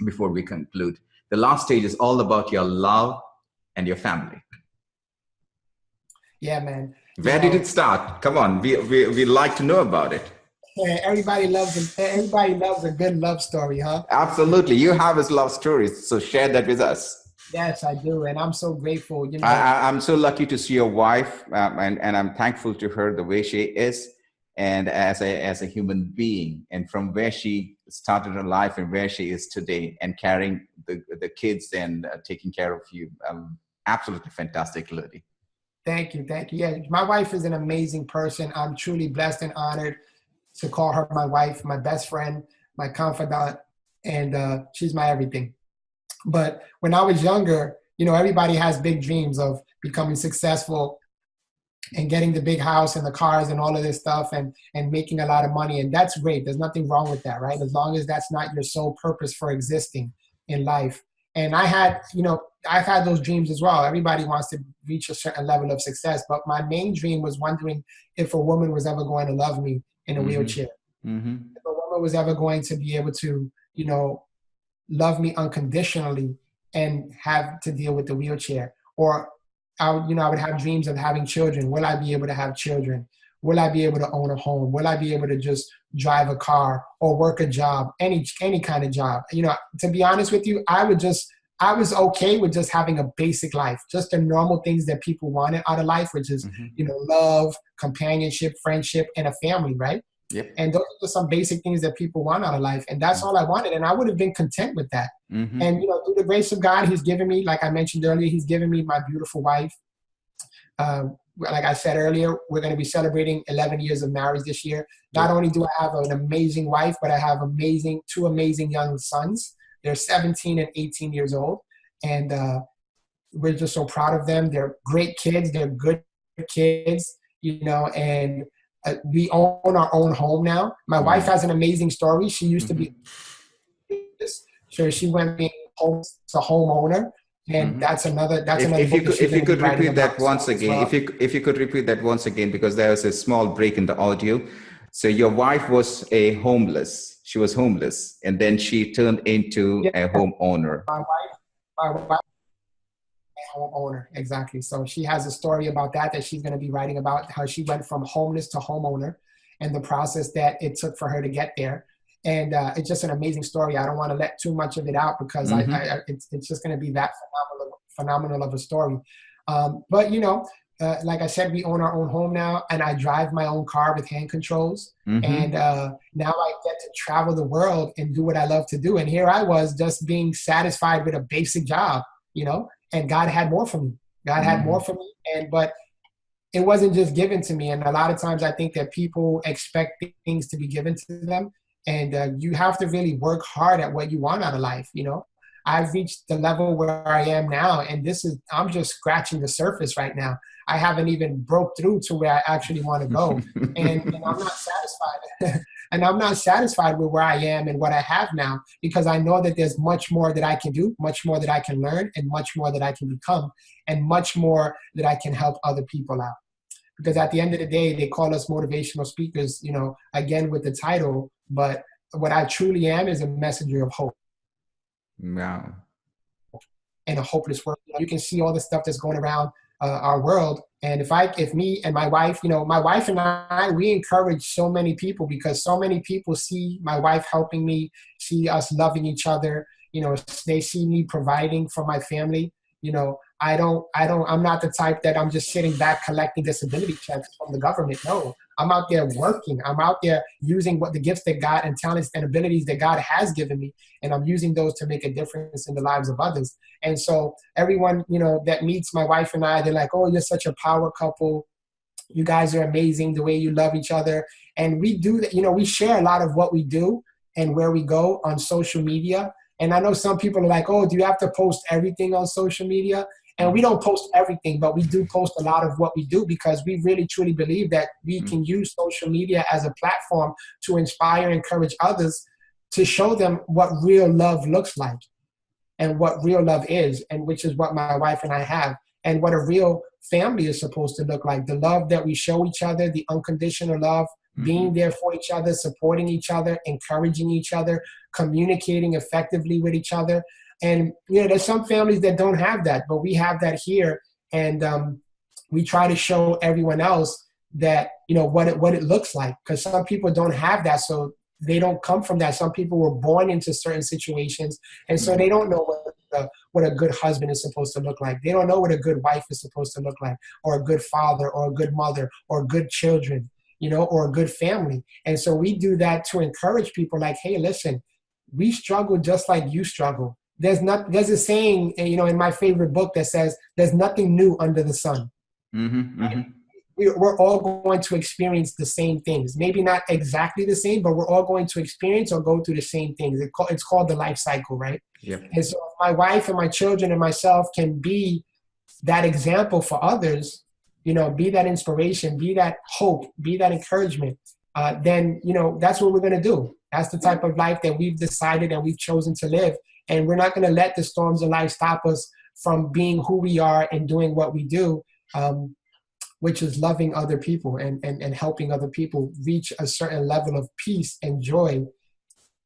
before we conclude. The last stage is all about your love and your family. Yeah, man. Where did it start? Come on, we like to know about it. Yeah, everybody loves a good love story, huh? Absolutely. You have his love stories, so share that with us. Yes, I do, and I'm so grateful. I'm so lucky to see your wife, and I'm thankful to her the way she is. and as a human being, and from where she started her life and where she is today, and carrying the kids and taking care of you. Absolutely fantastic, lady. Thank you. Thank you. Yeah, my wife is an amazing person. I'm truly blessed and honored to call her my wife, my best friend, my confidant, and she's my everything. But when I was younger, you know, everybody has big dreams of becoming successful and getting the big house and the cars and all of this stuff, and making a lot of money. And that's great. There's nothing wrong with that, right? As long as that's not your sole purpose for existing in life. And I had, you know, I've had those dreams as well. Everybody wants to reach a certain level of success. But my main dream was wondering if a woman was ever going to love me in a wheelchair. If a woman was ever going to be able to, you know, love me unconditionally and have to deal with the wheelchair. Or I would have dreams of having children. Will I be able to have children? Will I be able to own a home? Will I be able to just drive a car or work a job, any kind of job? You know, to be honest with you, I was okay with just having a basic life, just the normal things that people wanted out of life, which is, you know, love, companionship, friendship, and a family, right? Yep. And those are some basic things that people want out of life. And that's all I wanted. And I would have been content with that. And, you know, through the grace of God, he's given me, like I mentioned earlier, he's given me my beautiful wife. Like I said earlier, we're going to be celebrating 11 years of marriage this year. Not only do I have an amazing wife, but I have two amazing young sons. They're 17 and 18 years old. And we're just so proud of them. They're great kids. They're good kids, you know, and we own our own home now. My wife has an amazing story. She used to be, so she went being home to homeowner. And that's another. If you could repeat that once again, well. If you could repeat that once again, because there was a small break in the audio. So your wife was homeless. She was homeless, and then she turned into a homeowner. My wife, a homeowner, exactly. So she has a story about that she's going to be writing about, how she went from homeless to homeowner, and the process that it took for her to get there. And it's just an amazing story. I don't want to let too much of it out because it's just going to be that phenomenal of a story. But, you know, like I said, we own our own home now, and I drive my own car with hand controls. And now I get to travel the world and do what I love to do. And here I was just being satisfied with a basic job, you know, and God had more for me. God had more for me. But it wasn't just given to me. And a lot of times I think that people expect things to be given to them. And you have to really work hard at what you want out of life. You know, I've reached the level where I am now, and I'm just scratching the surface right now. I haven't even broke through to where I actually want to go. and I'm not satisfied. And I'm not satisfied with where I am and what I have now, because I know that there's much more that I can do, much more that I can learn, and much more that I can become, and much more that I can help other people out. Because at the end of the day, they call us motivational speakers, you know, again, with the title. But what I truly am is a messenger of hope. Wow. In a hopeless world. You can see all the stuff that's going around our world. And if me and my wife, you know, my wife and I, we encourage so many people, because so many people see my wife helping me, see us loving each other. You know, they see me providing for my family. You know, I'm not the type that I'm just sitting back collecting disability checks from the government. No, I'm out there working. I'm out there using what the gifts that God and talents and abilities that God has given me. And I'm using those to make a difference in the lives of others. And so everyone, you know, that meets my wife and I, they're like, oh, you're such a power couple. You guys are amazing the way you love each other. And we do that. You know, we share a lot of what we do and where we go on social media. And I know some people are like, oh, do you have to post everything on social media? And we don't post everything, but we do post a lot of what we do, because we really, truly believe that we can use social media as a platform to inspire and encourage others, to show them what real love looks like and what real love is, and which is what my wife and I have, and what a real family is supposed to look like. The love that we show each other, the unconditional love, being there for each other, supporting each other, encouraging each other, communicating effectively with each other. And, you know, there's some families that don't have that, but we have that here. And we try to show everyone else that, you know, what it looks like, because some people don't have that. So they don't come from that. Some people were born into certain situations. And so they don't know what a good husband is supposed to look like. They don't know what a good wife is supposed to look like, or a good father, or a good mother, or good children. or a good family. And so we do that to encourage people like, hey, listen, we struggle just like you struggle. There's a saying, in my favorite book that says, there's nothing new under the sun. We're all going to experience the same things. Maybe not exactly the same, but we're all going to experience or go through the same things. It's called the life cycle, right? Yep. And so if my wife and my children and myself can be that example for others, be that inspiration, be that hope, be that encouragement, then, that's what we're going to do. That's the type of life that we've decided and we've chosen to live. And we're not going to let the storms of life stop us from being who we are and doing what we do, which is loving other people and helping other people reach a certain level of peace and joy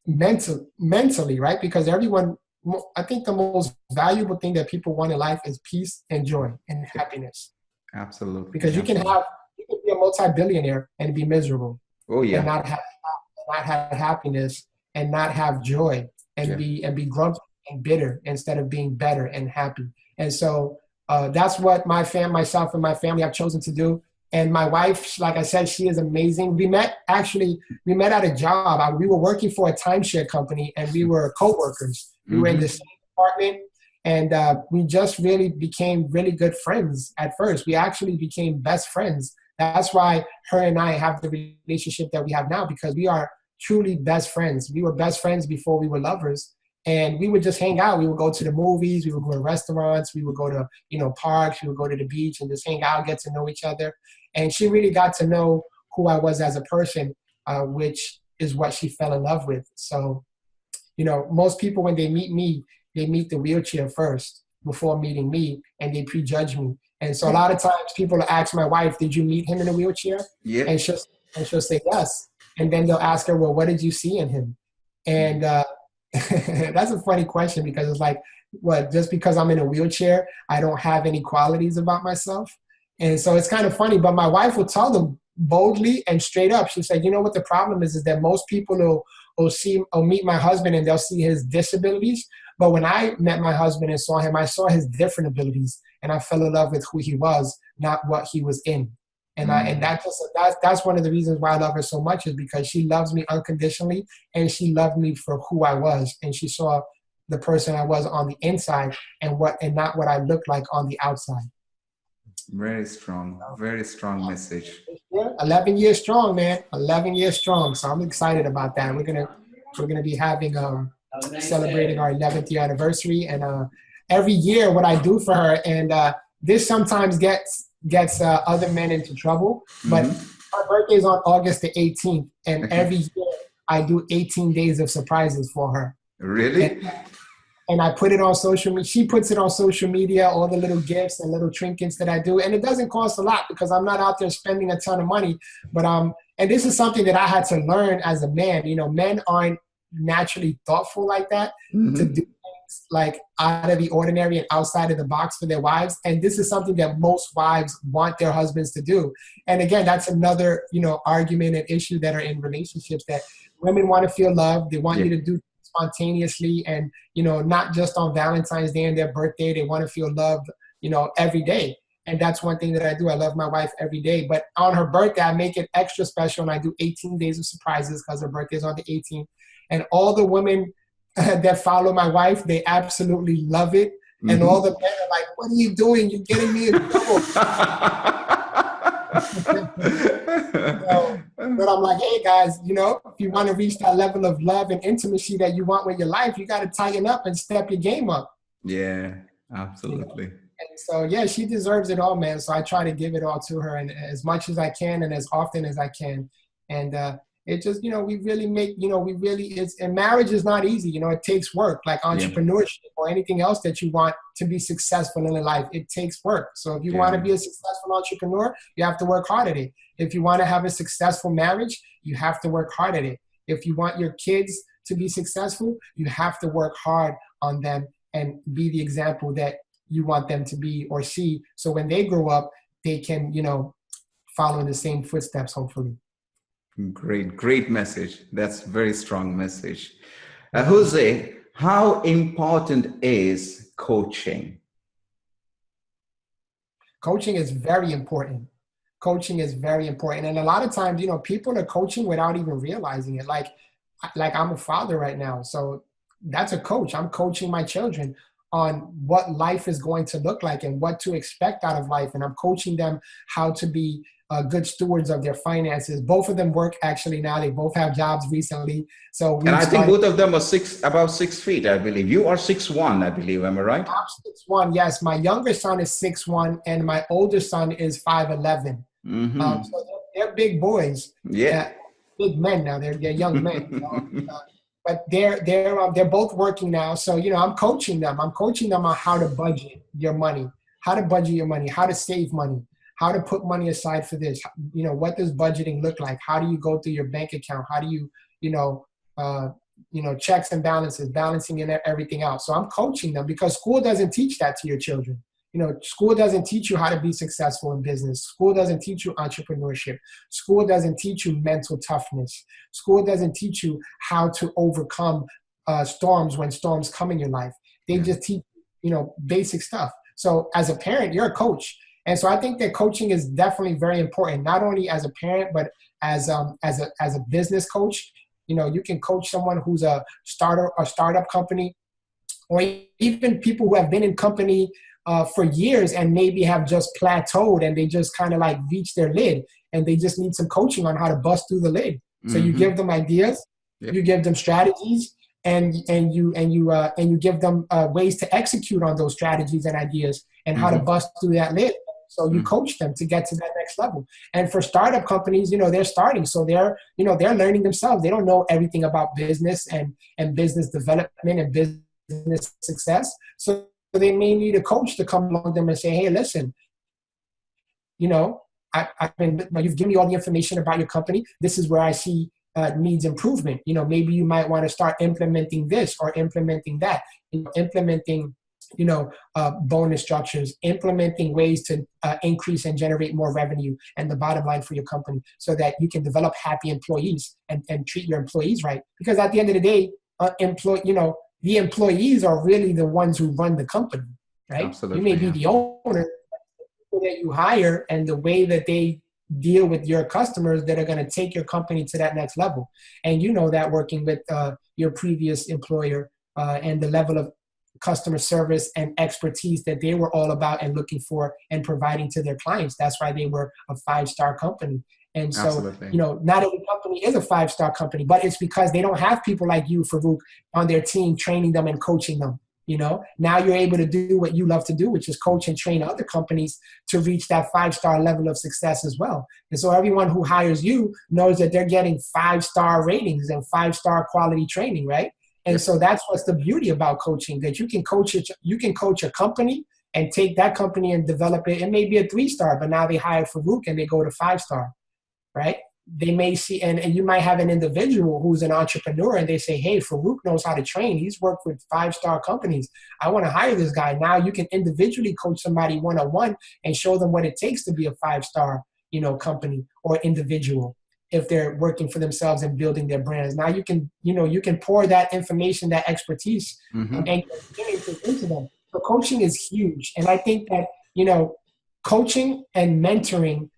mentally, right? Because I think the most valuable thing that people want in life is peace and joy and happiness. Absolutely. Because you can be a multi-billionaire and be miserable. Oh yeah. And not have happiness and not have joy and be grumpy and bitter instead of being better and happy. And so that's what myself and my family have chosen to do. And my wife, like I said, she is amazing. We met at a job. We were working for a timeshare company and we were co-workers. We were in the same department and we just really became really good friends at first. We actually became best friends. That's why her and I have the relationship that we have now, because we are truly best friends. We were best friends before we were lovers. And we would just hang out. We would go to the movies. We would go to restaurants. We would go to, parks. We would go to the beach and just hang out, get to know each other. And she really got to know who I was as a person, which is what she fell in love with. So, most people, when they meet me, they meet the wheelchair first before meeting me, and they prejudge me. And so a lot of times people ask my wife, did you meet him in a wheelchair? Yeah. And she'll say yes. And then they'll ask her, well, what did you see in him? And that's a funny question, because it's like, what, just because I'm in a wheelchair, I don't have any qualities about myself? And so it's kind of funny, but my wife will tell them boldly and straight up. She said, what the problem is that most people will meet my husband and they'll see his disabilities. But when I met my husband and saw him, I saw his different abilities, and I fell in love with who he was, not what he was in. And that's one of the reasons why I love her so much, is because she loves me unconditionally, and she loved me for who I was, and she saw the person I was on the inside and not what I looked like on the outside. Very strong message. Yeah, 11 years strong, man. 11 years strong. So I'm excited about that. We're gonna be having celebrating our 11th year anniversary, and every year what I do for her, and this sometimes gets other men into trouble, but her birthday is on August the 18th, and every year I do 18 days of surprises for her. Really? And I put it on social media. She puts it on social media, all the little gifts and little trinkets that I do. And it doesn't cost a lot, because I'm not out there spending a ton of money. But and this is something that I had to learn as a man. Men aren't naturally thoughtful like that, to do things like out of the ordinary and outside of the box for their wives. And this is something that most wives want their husbands to do. And again, that's another, argument and issue that are in relationships, that women want to feel loved. They want you to do spontaneously, and not just on Valentine's Day and their birthday. They want to feel loved every day. And that's one thing that I do. I love my wife every day, but on her birthday I make it extra special, and I do 18 days of surprises, because her birthday is on the 18th. And all the women that follow my wife, they absolutely love it. And all the men are like, what are you doing? You're getting me in trouble. But I'm like, hey guys, if you want to reach that level of love and intimacy that you want with your life, you got to tighten up and step your game up. Yeah, absolutely. And so, yeah, she deserves it all, man. So I try to give it all to her, and as much as I can and as often as I can. And it just, and marriage is not easy. It takes work, like entrepreneurship or anything else that you want to be successful in life. It takes work. So if you want to be a successful entrepreneur, you have to work hard at it. If you want to have a successful marriage, you have to work hard at it. If you want your kids to be successful, you have to work hard on them and be the example that you want them to be or see. So when they grow up, they can, follow in the same footsteps, hopefully. Great message. That's a very strong message. Jose, how important is coaching? Coaching is very important. Coaching is very important. And a lot of times, you know, people are coaching without even realizing it. Like I'm a father right now. So that's a coach. I'm coaching my children on what life is going to look like and what to expect out of life. And I'm coaching them how to be good stewards of their finances. Both of them work actually now. They both have jobs recently. So and I think both of them are about 6 feet, I believe. You are 6'1", I believe. Am I right? I'm 6'1", yes. My younger son is 6'1", and my older son is 5'11". So they're big boys. Yeah. Big men now. They're young men. But they're both working now. So, you know, I'm coaching them. I'm coaching them on how to budget your money, how to save money, how to put money aside for this. You know, what does budgeting look like? How do you go through your bank account? How do you, checks and balances, balancing and everything out. So I'm coaching them because school doesn't teach that to your children. You know, school doesn't teach you how to be successful in business. School doesn't teach you entrepreneurship. School doesn't teach you mental toughness. School doesn't teach you how to overcome storms when storms come in your life. They just teach, you know, basic stuff. So as a parent, you're a coach. And so I think that coaching is definitely very important, not only as a parent, but as a business coach. You know, you can coach someone who's a startup company, or even people who have been in company for years and maybe have just plateaued and they just kind of like reached their lid and they just need some coaching on how to bust through the lid. So you give them ideas, you give them strategies, and you give them ways to execute on those strategies and ideas and how to bust through that lid. So you coach them to get to that next level. And for startup companies, you know, they're starting. So they're learning themselves. They don't know everything about business and business development and business success. So they may need a coach to come along with them and say, hey, listen, you know, you've given me all the information about your company. This is where I see needs improvement. You know, maybe you might want to start implementing this or implementing that, implementing bonus structures, implementing ways to increase and generate more revenue and the bottom line for your company so that you can develop happy employees and treat your employees right. Because at the end of the day, the employees are really the ones who run the company, right? Absolutely, you may be the owner, the people that you hire and the way that they deal with your customers that are going to take your company to that next level. And you know that working with your previous employer and the level of customer service and expertise that they were all about and looking for and providing to their clients. That's why they were a 5-star company. And so, Absolutely. Not every company is a 5-star company, but it's because they don't have people like you, Farookh, on their team, training them and coaching them. Now you're able to do what you love to do, which is coach and train other companies to reach that 5-star level of success as well. And so everyone who hires you knows that they're getting 5-star ratings and 5-star quality training, right? And so that's what's the beauty about coaching, that you can coach a company and take that company and develop it. It may be a 3-star, but now they hire Farookh and they go to 5-star, right? They may see, and you might have an individual who's an entrepreneur and they say, hey, Farookh knows how to train. He's worked with 5-star companies. I want to hire this guy. Now you can individually coach somebody one-on-one and show them what it takes to be a 5-star, company or individual if they're working for themselves and building their brands. Now you can pour that information, that expertise and into them. So coaching is huge. And I think that, coaching and mentoring,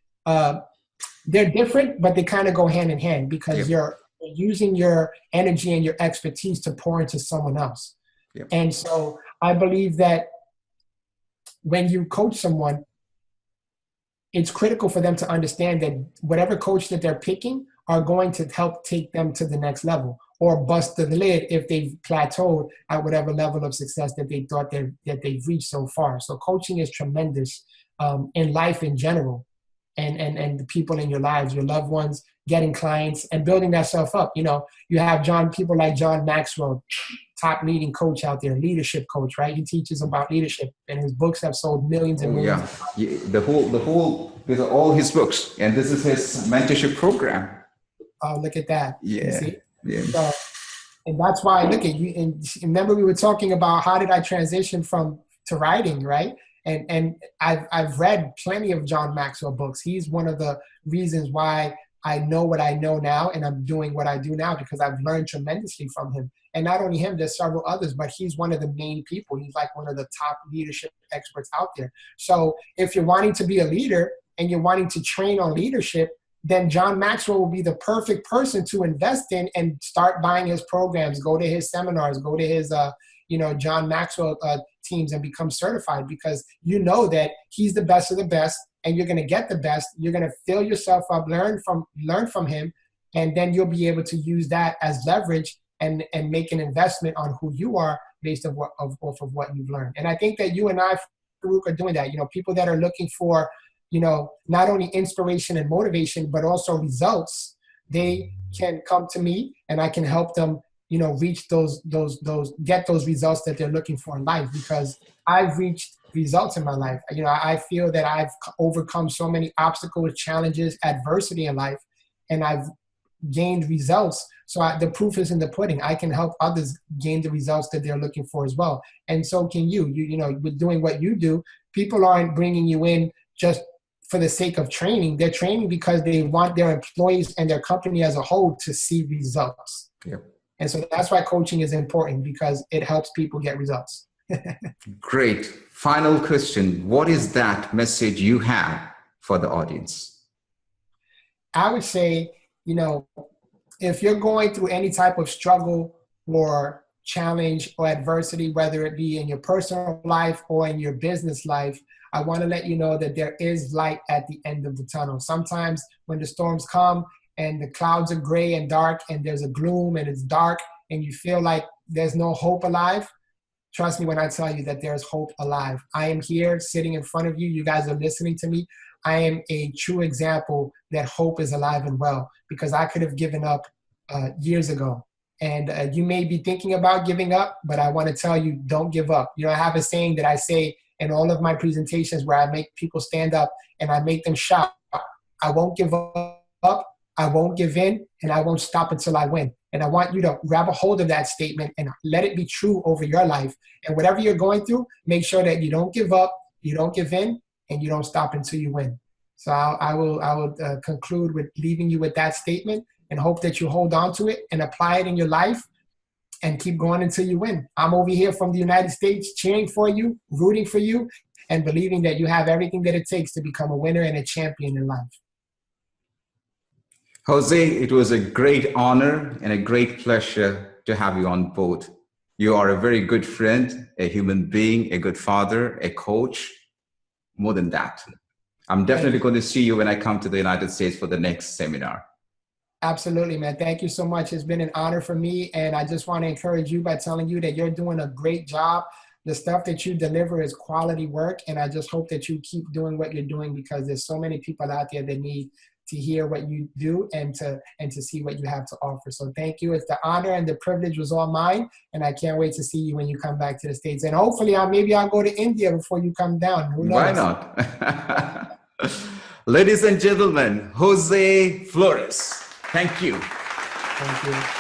they're different, but they kind of go hand in hand because you're using your energy and your expertise to pour into someone else. Yep. And so I believe that when you coach someone, it's critical for them to understand that whatever coach that they're picking are going to help take them to the next level or bust the lid if they've plateaued at whatever level of success that they thought that they've reached so far. So coaching is tremendous in life in general. And the people in your lives, your loved ones, getting clients and building that self up. You have people like John Maxwell, top leading coach out there, leadership coach, right? He teaches about leadership and his books have sold millions and millions. Yeah. These are all his books and this is his mentorship program. Oh, look at that. Yeah. Yeah. So, and that's why, look at you. And remember we were talking about how did I transition to writing, right? And I've read plenty of John Maxwell books. He's one of the reasons why I know what I know now and I'm doing what I do now because I've learned tremendously from him. And not only him, there's several others, but he's one of the main people. He's like one of the top leadership experts out there. So if you're wanting to be a leader and you're wanting to train on leadership, then John Maxwell will be the perfect person to invest in and start buying his programs, go to his seminars, go to his, John Maxwell teams and become certified, because you know that he's the best of the best and you're going to get the best. You're going to fill yourself up, learn from him, and then you'll be able to use that as leverage and make an investment on who you are based off of what you've learned. And I think that you and I, Farookh, are doing that. People that are looking for, not only inspiration and motivation, but also results, they can come to me and I can help them, reach get those results that they're looking for in life, because I've reached results in my life. I feel that I've overcome so many obstacles, challenges, adversity in life, and I've gained results. So the proof is in the pudding. I can help others gain the results that they're looking for as well. And so can you. With doing what you do, people aren't bringing you in just for the sake of training. They're training because they want their employees and their company as a whole to see results. Yep. And so that's why coaching is important, because it helps people get results. Great. Final question. What is that message you have for the audience? I would say, if you're going through any type of struggle or challenge or adversity, whether it be in your personal life or in your business life, I want to let you know that there is light at the end of the tunnel. Sometimes when the storms come and the clouds are gray and dark and there's a gloom and it's dark and you feel like there's no hope alive, trust me when I tell you that there's hope alive. I am here sitting in front of you. You guys are listening to me. I am a true example that hope is alive and well, because I could have given up years ago. And you may be thinking about giving up, but I want to tell you, don't give up. I have a saying that I say in all of my presentations where I make people stand up and I make them shout, I won't give up, I won't give in, and I won't stop until I win. And I want you to grab a hold of that statement and let it be true over your life. And whatever you're going through, make sure that you don't give up, you don't give in, and you don't stop until you win. So I will conclude with leaving you with that statement and hope that you hold on to it and apply it in your life and keep going until you win. I'm over here from the United States cheering for you, rooting for you, and believing that you have everything that it takes to become a winner and a champion in life. Jose, it was a great honor and a great pleasure to have you on board. You are a very good friend, a human being, a good father, a coach. More than that, I'm definitely going to see you when I come to the United States for the next seminar. Absolutely, man. Thank you so much. It's been an honor for me. And I just want to encourage you by telling you that you're doing a great job. The stuff that you deliver is quality work. And I just hope that you keep doing what you're doing, because there's so many people out there that need to hear what you do and to see what you have to offer. So thank you. It's the honor and the privilege was all mine. And I can't wait to see you when you come back to the States. And hopefully maybe I'll go to India before you come down. Who knows? Why not? Ladies and gentlemen, Jose Flores. Thank you. Thank you.